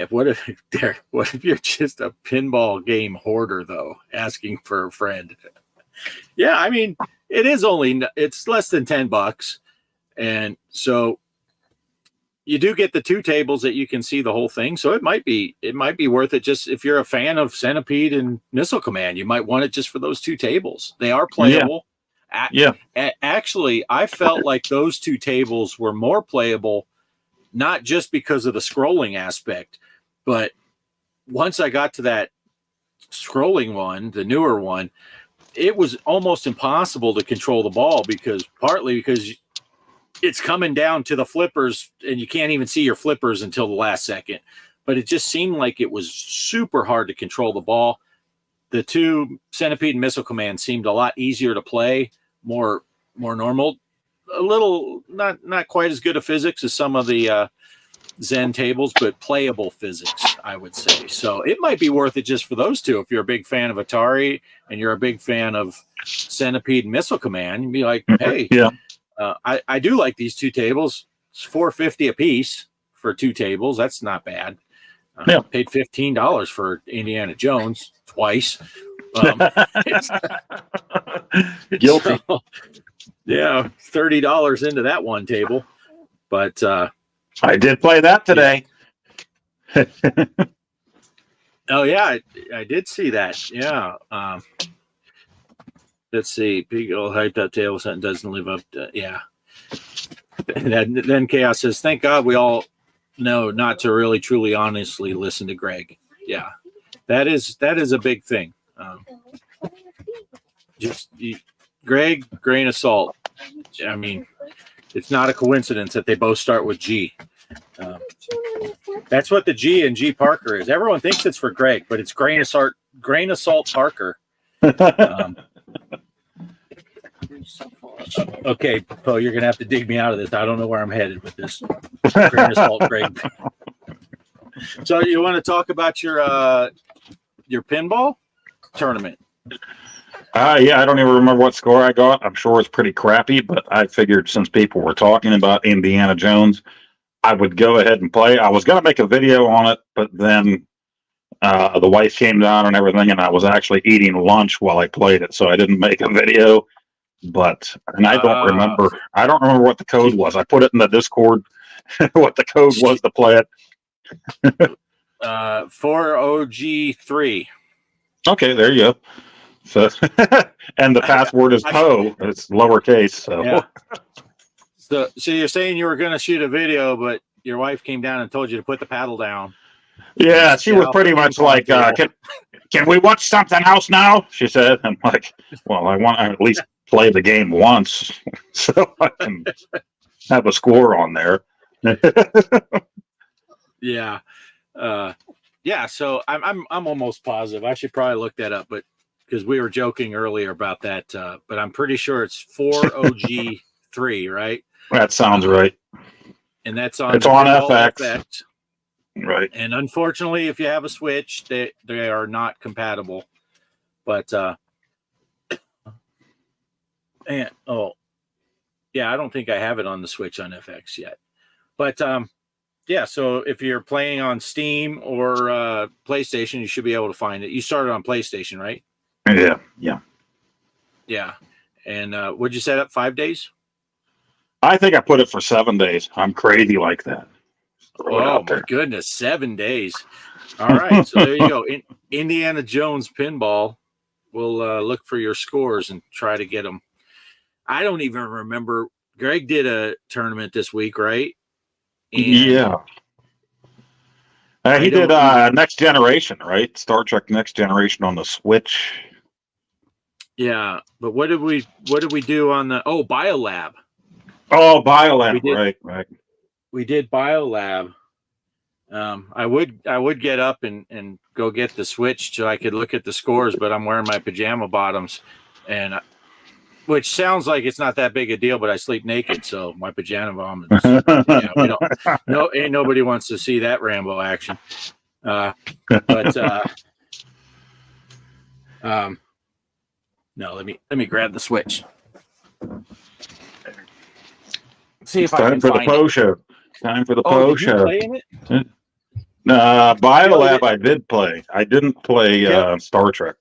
What if you're just a pinball game hoarder though, asking for a friend? Yeah. I mean, it's less than $10. And so you do get the 2 tables that you can see the whole thing. So it might be worth it. Just if you're a fan of Centipede and Missile Command, you might want it just for those 2 tables. They are playable. Yeah. Actually, I felt like those 2 tables were more playable, not just because of the scrolling aspect, but once I got to that scrolling one, the newer one, it was almost impossible to control the ball partly because it's coming down to the flippers and you can't even see your flippers until the last second. But it just seemed like it was super hard to control the ball. The 2 Centipede and Missile Command seemed a lot easier to play, more normal, a little not quite as good a physics as some of the Zen tables, but playable physics, I would say. So it might be worth it just for those 2. If you're a big fan of Atari and you're a big fan of Centipede and Missile Command, you'd be like, hey, I do like these 2 tables. It's $4.50 a piece for 2 tables. That's not bad. Paid $15 for Indiana Jones twice. Guilty. So, yeah, $30 into that one table. But I did play that today. oh yeah, I did see that. Yeah. Let's see. Big old hyped up table set doesn't live up to, yeah. And then Chaos says, thank God we all know not to really, truly, honestly listen to Greg. Yeah. That is a big thing. Greg, grain of salt. I mean, it's not a coincidence that they both start with G. That's what the G in G Parker is. Everyone thinks it's for Greg, but it's grain of salt Parker. Okay, Poe, you're gonna have to dig me out of this. I don't know where I'm headed with this. Grain of salt, Greg. So you want to talk about your pinball tournament? Yeah, I don't even remember what score I got. I'm sure it's pretty crappy, but I figured since people were talking about Indiana Jones, I would go ahead and play. I was going to make a video on it, but then the wife came down and everything, and I was actually eating lunch while I played it, so I didn't make a video. And I don't remember. I don't remember what the code was. I put it in the Discord. What the code was to play it. 4OG3. Okay, there you go. So, and the password is Poe. It's lowercase. So. Yeah. So you're saying you were going to shoot a video, but your wife came down and told you to put the paddle down. Yeah, she was pretty much like, can we watch something else now? She said. I'm like, well, I want to at least play the game once so I can have a score on there. Yeah. Yeah, so I'm almost positive. I should probably look that up, but because we were joking earlier about that, but I'm pretty sure it's 4OG3, right? That sounds right. And that's on FX. Right. And unfortunately, if you have a Switch, they are not compatible. But I don't think I have it on the Switch on FX yet. But yeah, so if you're playing on Steam or PlayStation, you should be able to find it. You started on PlayStation, right? Yeah. And would you set up 5 days? I think I put it for 7 days. I'm crazy like that. Oh my goodness, 7 days. All right, so there you go. Indiana Jones Pinball. We'll look for your scores and try to get them. I don't even remember. Greg did a tournament this week, right? And yeah. He did Next Generation, right? Star Trek Next Generation on the Switch. Yeah, but what did we do on the BioLab? Oh, BioLab, right. We did BioLab. I would get up and go get the Switch so I could look at the scores, but I'm wearing my pajama bottoms, and which sounds like it's not that big a deal, but I sleep naked, so my pajama bottoms. Ain't nobody wants to see that Rambo action. No, let me grab the Switch. See if I can find it. Time for the Poe show. Playing it? BioLab I did play. I didn't play Star Trek.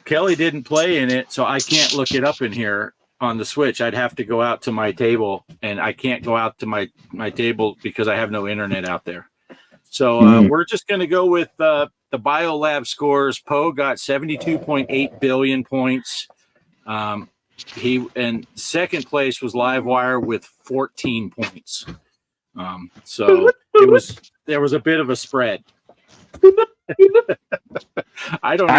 Kelly didn't play in it, so I can't look it up in here on the Switch. I'd have to go out to my table, and I can't go out to my table because I have no internet out there. So we're just going to go with the BioLab scores. Poe got 72.8 billion points. He and second place was Livewire with 14 points. So there was a bit of a spread. I don't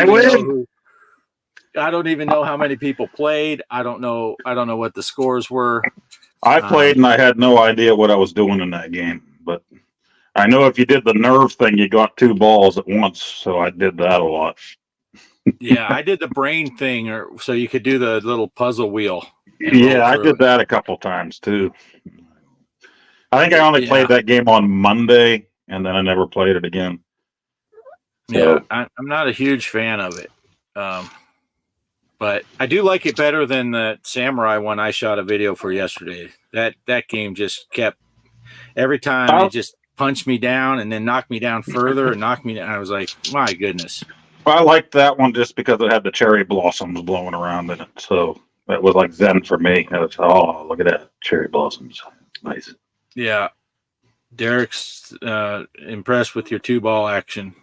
even know how many people played. I don't know what the scores were. I played and I had no idea what I was doing in that game, but I know if you did the nerve thing, you got 2 balls at once. So I did that a lot. Yeah, I did the brain thing, so you could do the little puzzle wheel. Yeah, I did that a couple times too. I think I only played that game on Monday, and then I never played it again. So. Yeah, I'm not a huge fan of it, but I do like it better than the Samurai one I shot a video for yesterday. That game just kept every time it just punched me down and then knocked me down further and knocked me down. I was like, my goodness. I liked that one just because it had the cherry blossoms blowing around in it. So that was like zen for me. I was, oh, look at that, cherry blossoms. Nice. Yeah. Derek's impressed with your 2-ball action.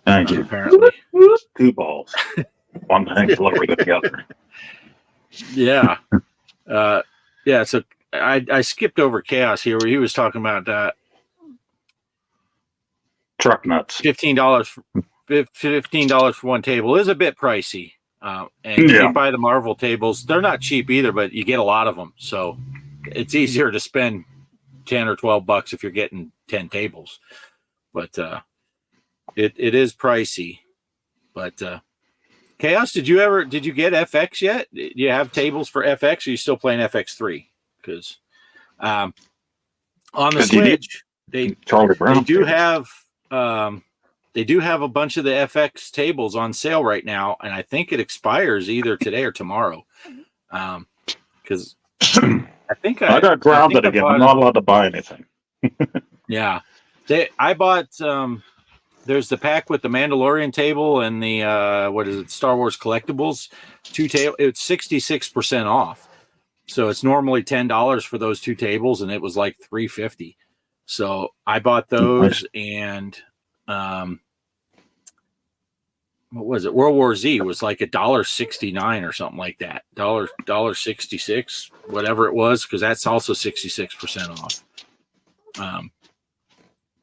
Thank you. Apparently. 2 balls. One hangs lower than the other. Yeah. Yeah. So I skipped over Chaos here where he was talking about Truck nuts. $15 for one table is a bit pricey. And you buy the Marvel tables. They're not cheap either, but you get a lot of them. So it's easier to spend 10 or 12 bucks if you're getting 10 tables. But it is pricey. But Chaos, did you get FX yet? Do you have tables for FX, or are you still playing FX3? Because on the Switch, they do have a bunch of the FX tables on sale right now, and I think it expires either today or tomorrow. Because I think I got grounded again. I'm not allowed to buy anything. Yeah, I bought. There's the pack with the Mandalorian table and the Star Wars collectibles. It's 66% off. So it's normally $10 for those 2 tables, and it was like $3.50. So I bought those, and what was it? World War Z was like $1.69 or something like that. $1.66, whatever it was, because that's also 66% off.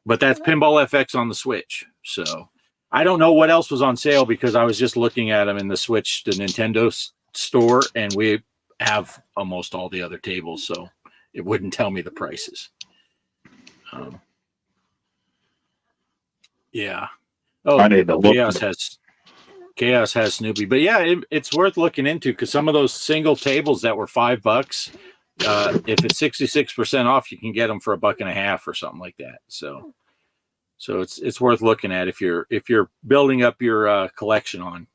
But that's Pinball FX on the Switch. So I don't know what else was on sale because I was just looking at them in the Nintendo store, and we have almost all the other tables, so it wouldn't tell me the prices. Yeah. Oh, I need to look. Chaos has Snoopy, but yeah, it's worth looking into because some of those single tables that were $5, if it's 66% off, you can get them for $1.50 or something like that. So it's worth looking at if you're building up your collection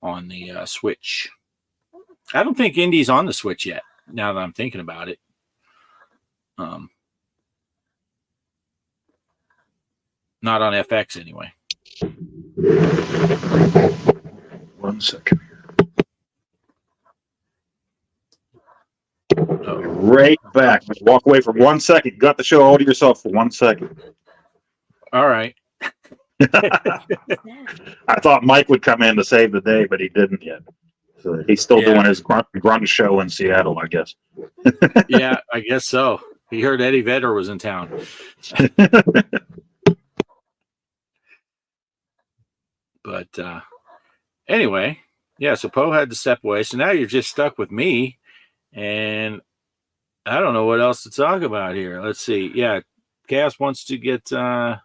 on the Switch. I don't think Indy's on the Switch yet. Now that I'm thinking about it, not on FX anyway. 1 second. Right back. Walk away for 1 second. You got the show all to yourself for 1 second. All right. I thought Mike would come in to save the day, but he didn't yet. So he's still doing his grunt show in Seattle, I guess. Yeah, I guess so. He heard Eddie Vedder was in town. But anyway, yeah, so Poe had to step away. So now you're just stuck with me. And I don't know what else to talk about here. Let's see. Yeah, Chaos wants to get the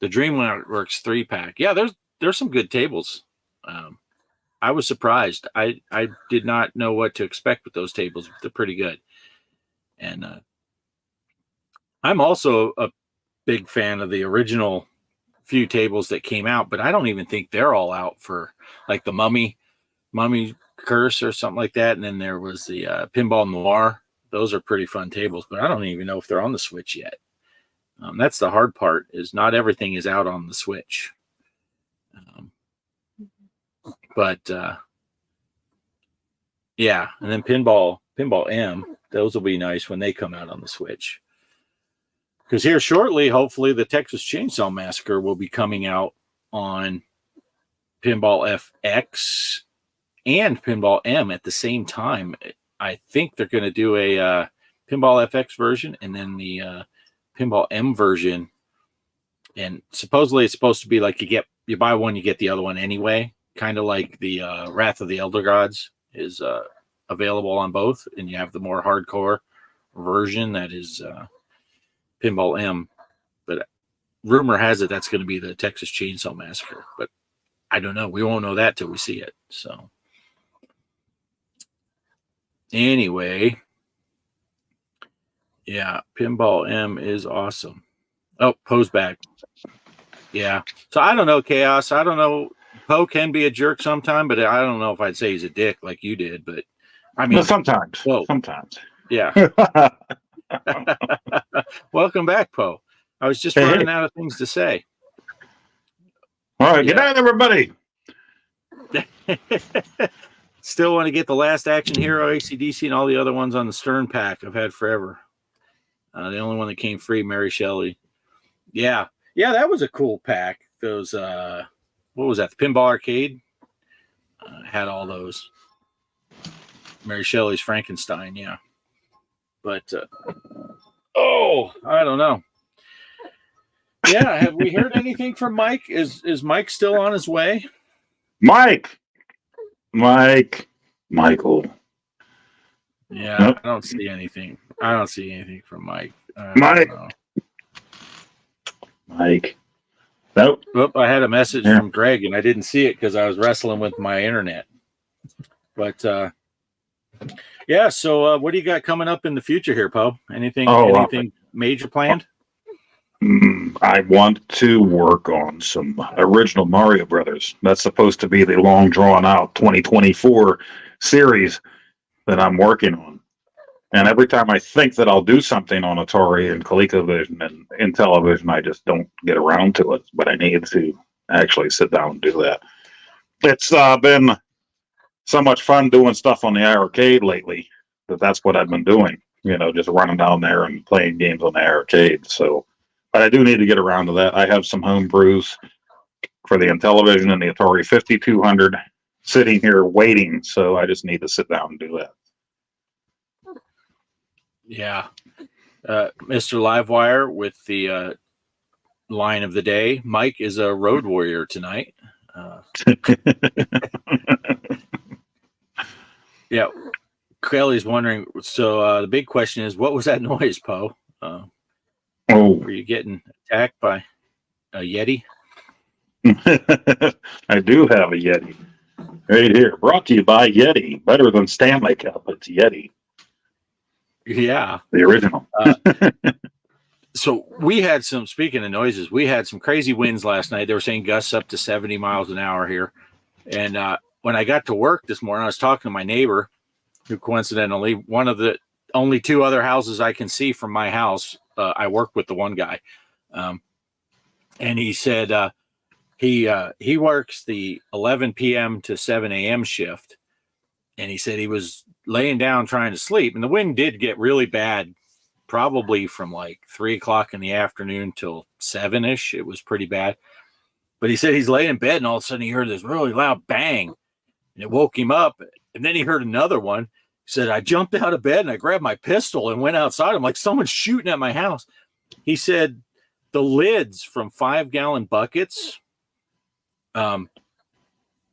DreamWorks 3-pack. Yeah, there's some good tables. I was surprised. I did not know what to expect with those tables. They're pretty good. And I'm also a big fan of the original few tables that came out, but I don't even think they're all out for like the Mummy Curse or something like that. And then there was the Pinball Noir. Those are pretty fun tables, but I don't even know if they're on the Switch yet. That's the hard part, is not everything is out on the Switch. But yeah, and then Pinball M, those will be nice when they come out on the Switch. Because here shortly, hopefully, the Texas Chainsaw Massacre will be coming out on Pinball FX and Pinball M at the same time. I think they're going to do a Pinball FX version and then the Pinball M version. And supposedly it's supposed to be like you buy one, you get the other one anyway. Kind of like the Wrath of the Elder Gods is available on both. And you have the more hardcore version that is Pinball M, but rumor has it that's going to be the Texas Chainsaw Massacre, but I don't know. We won't know that till we see it. So anyway, yeah, Pinball M is awesome. Oh, Poe's back. Yeah. So I don't know, Chaos. I don't know. Poe can be a jerk sometime, but I don't know if I'd say he's a dick like you did, but I mean, sometimes. Whoa. Sometimes. Yeah. Welcome back, Poe. I was just running out of things to say. All right, good night, everybody. Still want to get the Last Action Hero, AC/DC, and all the other ones on the Stern pack I've had forever. The only one that came free, Mary Shelley. Yeah, that was a cool pack. Those what was that? The Pinball Arcade had all those. Mary Shelley's Frankenstein, yeah. But I don't know. Yeah, have we heard anything from Mike? Is Mike still on his way? Michael. Yeah, Nope. I don't see anything. I don't see anything from Mike. Mike. Nope. Oop, I had a message from Greg and I didn't see it because I was wrestling with my internet. But yeah, so what do you got coming up in the future here, Poe? Anything major planned? I want to work on some original Mario Brothers. That's supposed to be the long drawn out 2024 series that I'm working on. And every time I think that I'll do something on Atari and ColecoVision and Intellivision, I just don't get around to it. But I need to actually sit down and do that. It's been so much fun doing stuff on the arcade lately that's what I've been doing. Just running down there and playing games on the arcade. So, but I do need to get around to that. I have some home brews for the Intellivision and the Atari 5200 sitting here waiting. So I just need to sit down and do that. Yeah. Mr. Livewire with the line of the day. Mike is a road warrior tonight. Yeah. Kelly's wondering. So the big question is, what was that noise, Poe? Were you getting attacked by a Yeti? I do have a Yeti right here. Brought to you by Yeti. Better than Stanley Cup. It's Yeti. Yeah. The original. So we had speaking of noises, we had some crazy winds last night. They were saying gusts up to 70 miles an hour here. And when I got to work this morning, I was talking to my neighbor, who coincidentally, one of the only two other houses I can see from my house. I work with the one guy. And he said he works the 11 p.m. to 7 a.m. shift. And he said he was laying down trying to sleep. And the wind did get really bad, probably from like 3 o'clock in the afternoon till 7-ish. It was pretty bad. But he said he's laying in bed and all of a sudden he heard this really loud bang. And it woke him up. And then he heard another one. He said, I jumped out of bed and I grabbed my pistol and went outside. I'm like, someone's shooting at my house. He said the lids from 5-gallon buckets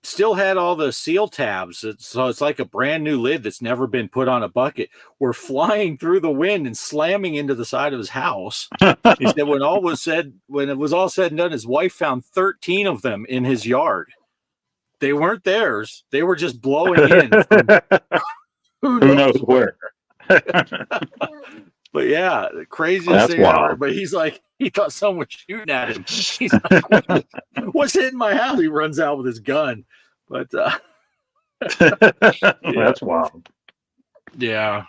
still had all the seal tabs. So it's like a brand new lid that's never been put on a bucket. Were flying through the wind and slamming into the side of his house. He said when it was all said and done, his wife found 13 of them in his yard. They weren't theirs. They were just blowing in. Who knows where? But yeah, the craziest That's thing wild. ever. But he's like, he thought someone was shooting at him. He's like, what's hitting my house? He runs out with his gun. But That's wild. yeah, of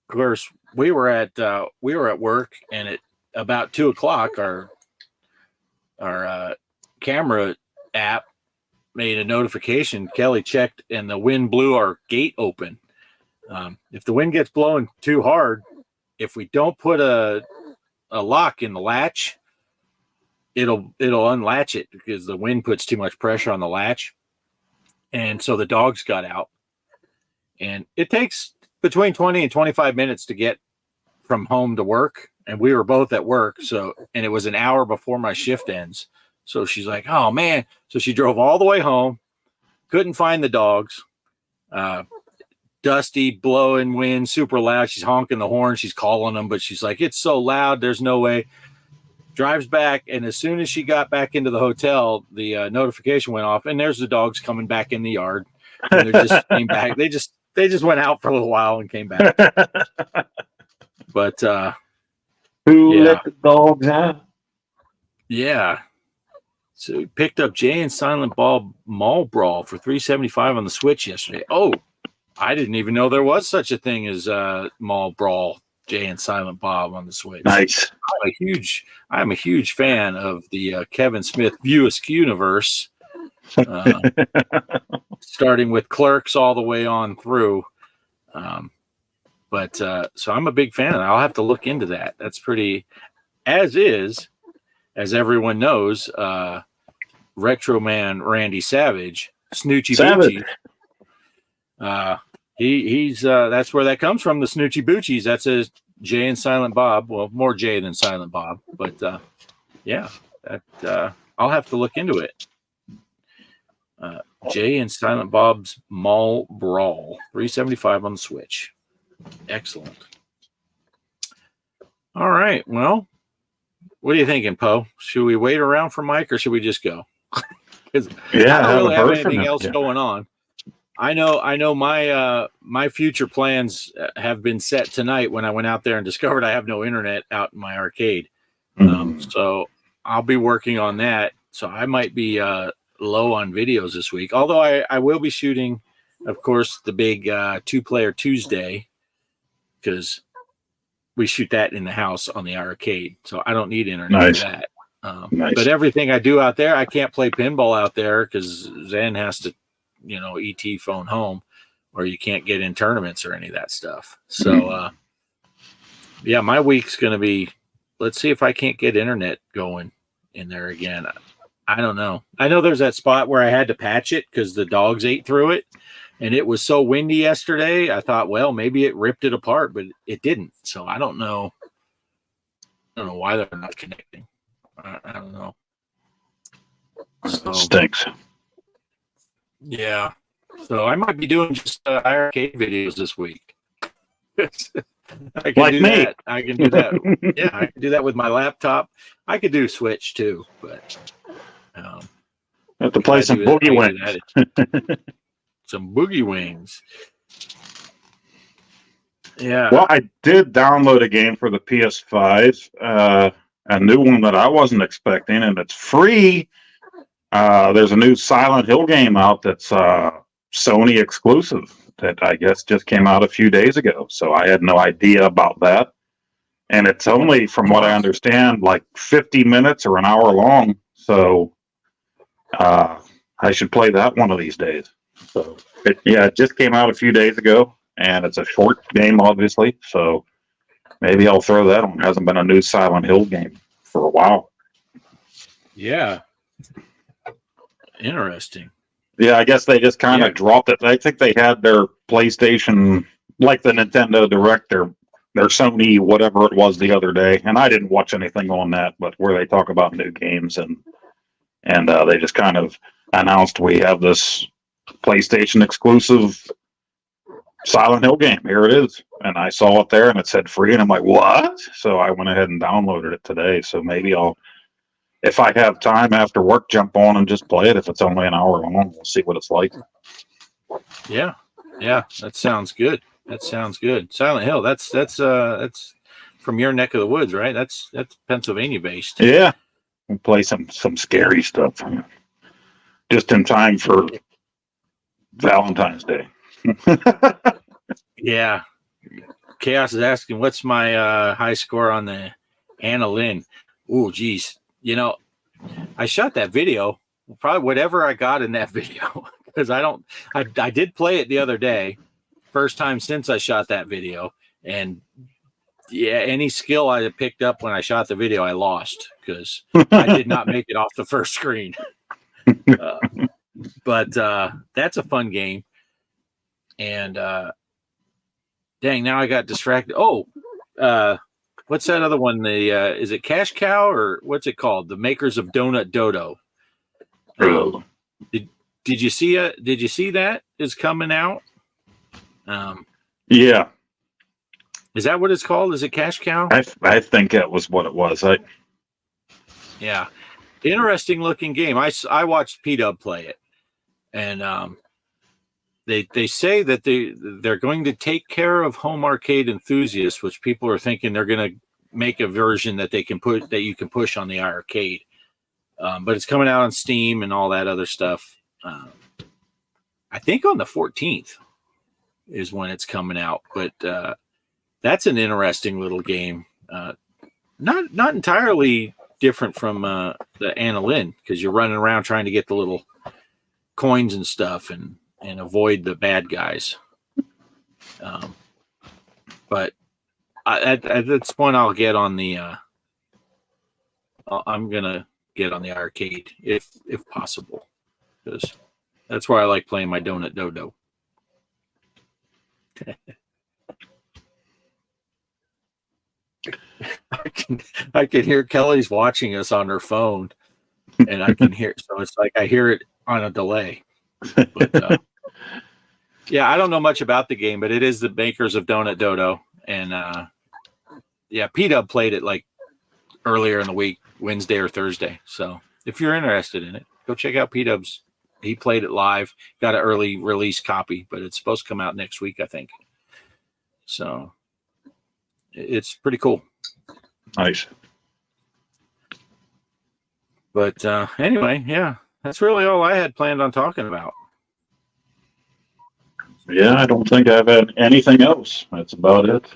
course, we were at work, and at about 2 o'clock, our camera app made a notification. Kelly checked, and the wind blew our gate open. If the wind gets blowing too hard, if we don't put a lock in the latch, it'll unlatch it because the wind puts too much pressure on the latch. And so the dogs got out, and it takes between 20 and 25 minutes to get from home to work. And we were both at work. And it was an hour before my shift ends. So she's like, oh man. So she drove all the way home, couldn't find the dogs, dusty, blowing wind, super loud. She's honking the horn. She's calling them, but she's like, it's so loud. There's no way. Drives back, and as soon as she got back into the hotel, the notification went off, and there's the dogs coming back in the yard. And they just came back. They just went out for a little while and came back. But Who let the dogs out? Yeah. So we picked up Jay and Silent Bob Mall Brawl for $3.75 on the Switch yesterday. Oh, I didn't even know there was such a thing as Mall Brawl, Jay and Silent Bob on the Switch. Nice. I'm a huge fan of the Kevin Smith View Askew universe, starting with Clerks all the way on through. But so I'm a big fan of that. I'll have to look into that. That's pretty, as everyone knows, Retro Man Randy Savage, Snoochie Savage. Boochie. He's that's where that comes from, the Snoochie Boochies. That's a Jay and Silent Bob. Well, more Jay than Silent Bob, but yeah, that I'll have to look into it. Jay and Silent Bob's Mall Brawl, $3.75 on the Switch. Excellent. All right. Well, what are you thinking, Poe? Should we wait around for Mike or should we just go? Because Yeah, I don't really haven't have heard from anything him. else Yeah. going on. I know my future plans have been set tonight when I went out there and discovered I have no internet out in my arcade. So I'll be working on that. So I might be low on videos this week. Although I will be shooting, of course, the big 2-player Tuesday, because we shoot that in the house on the arcade. So I don't need internet Nice. for that. Nice. But everything I do out there, I can't play pinball out there because Zen has to, ET phone home, or you can't get in tournaments or any of that stuff. So, yeah, my week's going to be, let's see if I can't get internet going in there again. I don't know. I know there's that spot where I had to patch it because the dogs ate through it, and it was so windy yesterday. I thought, well, maybe it ripped it apart, but it didn't. So I don't know. I don't know why they're not connecting. I don't know. So, Stinks. yeah. So I might be doing just arcade videos this week. I can Like do me. that. I can do that. Yeah, I can do that with my laptop. I could do Switch too, but Have to play I some do boogie that. wings. Some boogie wings. Yeah. Well, I did download a game for the PS5, a new one that I wasn't expecting, and it's free. There's a new Silent Hill game out that's Sony exclusive that I guess just came out a few days ago. So I had no idea about that. And it's only, from what I understand, like 50 minutes or an hour long. So I should play that one of these days. So it just came out a few days ago, and it's a short game, obviously. So maybe I'll throw that on. Hasn't been a new Silent Hill game for a while. Yeah. Interesting. Yeah, I guess they just kind of Yeah. dropped it. I think they had their PlayStation, like the Nintendo Direct, their Sony, whatever it was, the other day, and I didn't watch anything on that, but where they talk about new games and they just kind of announced we have this PlayStation exclusive Silent Hill game. Here it is, and I saw it there, and it said free, and I'm like, what? So I went ahead and downloaded it today. So maybe I'll, if I have time after work, jump on and just play it. If it's only an hour long, we'll see what it's like. Yeah. Yeah. That sounds good. That sounds good. Silent Hill. That's from your neck of the woods, right? That's Pennsylvania based. Yeah, we'll play some scary stuff just in time for Valentine's Day. Yeah. Chaos is asking, what's my high score on the Anna Lynn? Ooh, geez. I shot that video, probably whatever I got in that video, because I did play it the other day, first time since I shot that video. And yeah, any skill I had picked up when I shot the video, I lost because I did not make it off the first screen. But that's a fun game. And dang, now I got distracted. Oh, what's that other one? Is it Cash Cow or what's it called? The makers of Donut Dodo. Did you see it? Did you see that is coming out? Yeah, Is that what it's called? Is it Cash Cow? I think that was what it was. Yeah, interesting looking game. I watched P-Dub play it, and they say that they're going to take care of home arcade enthusiasts, which people are thinking they're going to make a version that you can push on the arcade. But it's coming out on Steam and all that other stuff. I think on the 14th is when it's coming out, but that's an interesting little game. Not entirely different from the Anna Lynn, because you're running around trying to get the little coins and stuff and avoid the bad guys. but at this point, I'll get on the. I'm gonna get on the arcade if possible, because that's where I like playing my Donut Dodo. I can hear Kelly's watching us on her phone, and I can hear. So it's like I hear it on a delay. But yeah, I don't know much about the game, but it is the makers of Donut Dodo, and yeah, P-Dub played it like earlier in the week, Wednesday or Thursday. So if you're interested in it, go check out P-Dub's. He played it live, got an early release copy, but it's supposed to come out next week, I think. So it's pretty cool. Nice. But anyway, yeah, that's really all I had planned on talking about. Yeah, I don't think I've had anything else. That's about it.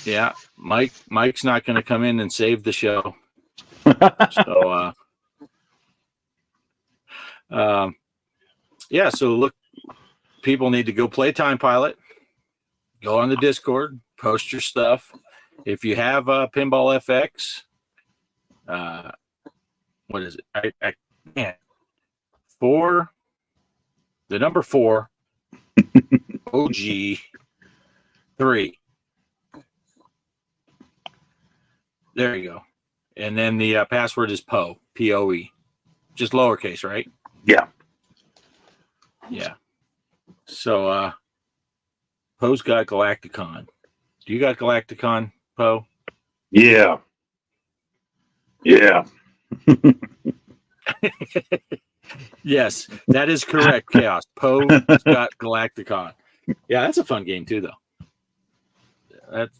Yeah, Mike's not going to come in and save the show. So, yeah, so look, people need to go play Time Pilot. Go on the Discord, post your stuff. If you have Pinball FX, what is it? I can't. The number 4, OG 3. There you go. And then the password is POE, P-O-E. Just lowercase, right? Yeah. Yeah. So, Poe's got Galacticon. Do you got Galacticon, Poe? Yeah. Yeah. Yes, that is correct, Chaos. Poe's got Galacticon. Yeah, that's a fun game, too, though. That's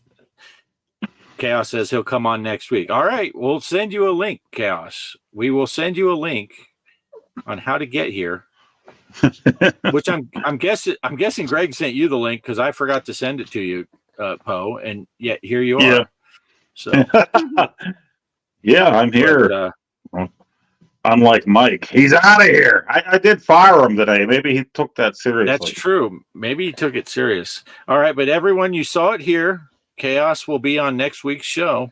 Chaos says he'll come on next week. All right, we'll send you a link, Chaos. We will send you a link on how to get here. Which I'm guessing Greg sent you the link because I forgot to send it to you, Poe, and yet here you are. Yeah. So yeah, I'm here. But, unlike Mike, he's out of here. I did fire him today. Maybe he took that seriously. that's true. Maybe he took it serious. All right, but everyone, you saw it here. Chaos will be on next week's show,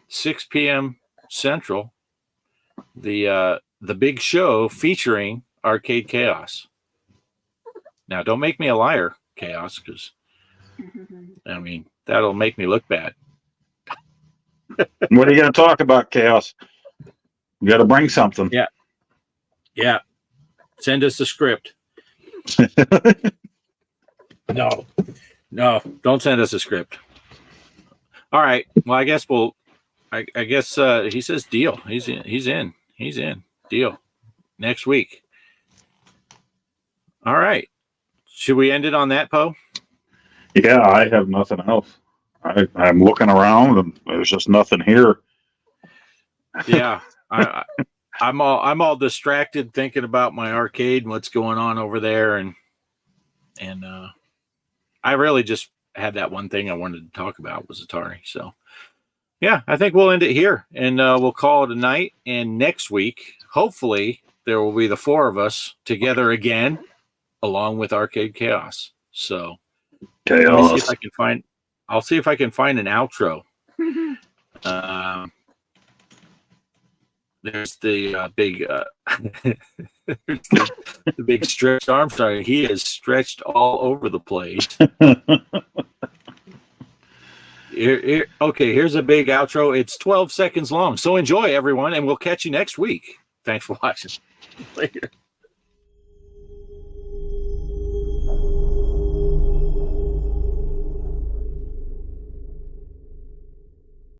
6 p.m. Central. The big show featuring Arcade Chaos. Now, don't make me a liar, Chaos, because I mean that'll make me look bad. What are you going to talk about, Chaos? You got to bring something. Yeah. Yeah. Send us the script. No, don't send us a script. All right. Well, I guess I guess he says deal. He's in. Deal. Next week. All right. Should we end it on that, Poe? Yeah, I have nothing else. I'm looking around and there's just nothing here. Yeah. I'm all distracted thinking about my arcade and what's going on over there, and I really just had that one thing I wanted to talk about was Atari. So yeah, I think we'll end it here, and we'll call it a night. And next week, hopefully, there will be the 4 of us together again, along with Arcade Chaos. So Chaos. let me see if I can find. I'll see if I can find an outro. There's the big, the big stretched Armstrong. He is stretched all over the place. Okay, here's a big outro. It's 12 seconds long. So enjoy, everyone, and we'll catch you next week. Thanks for watching. Later.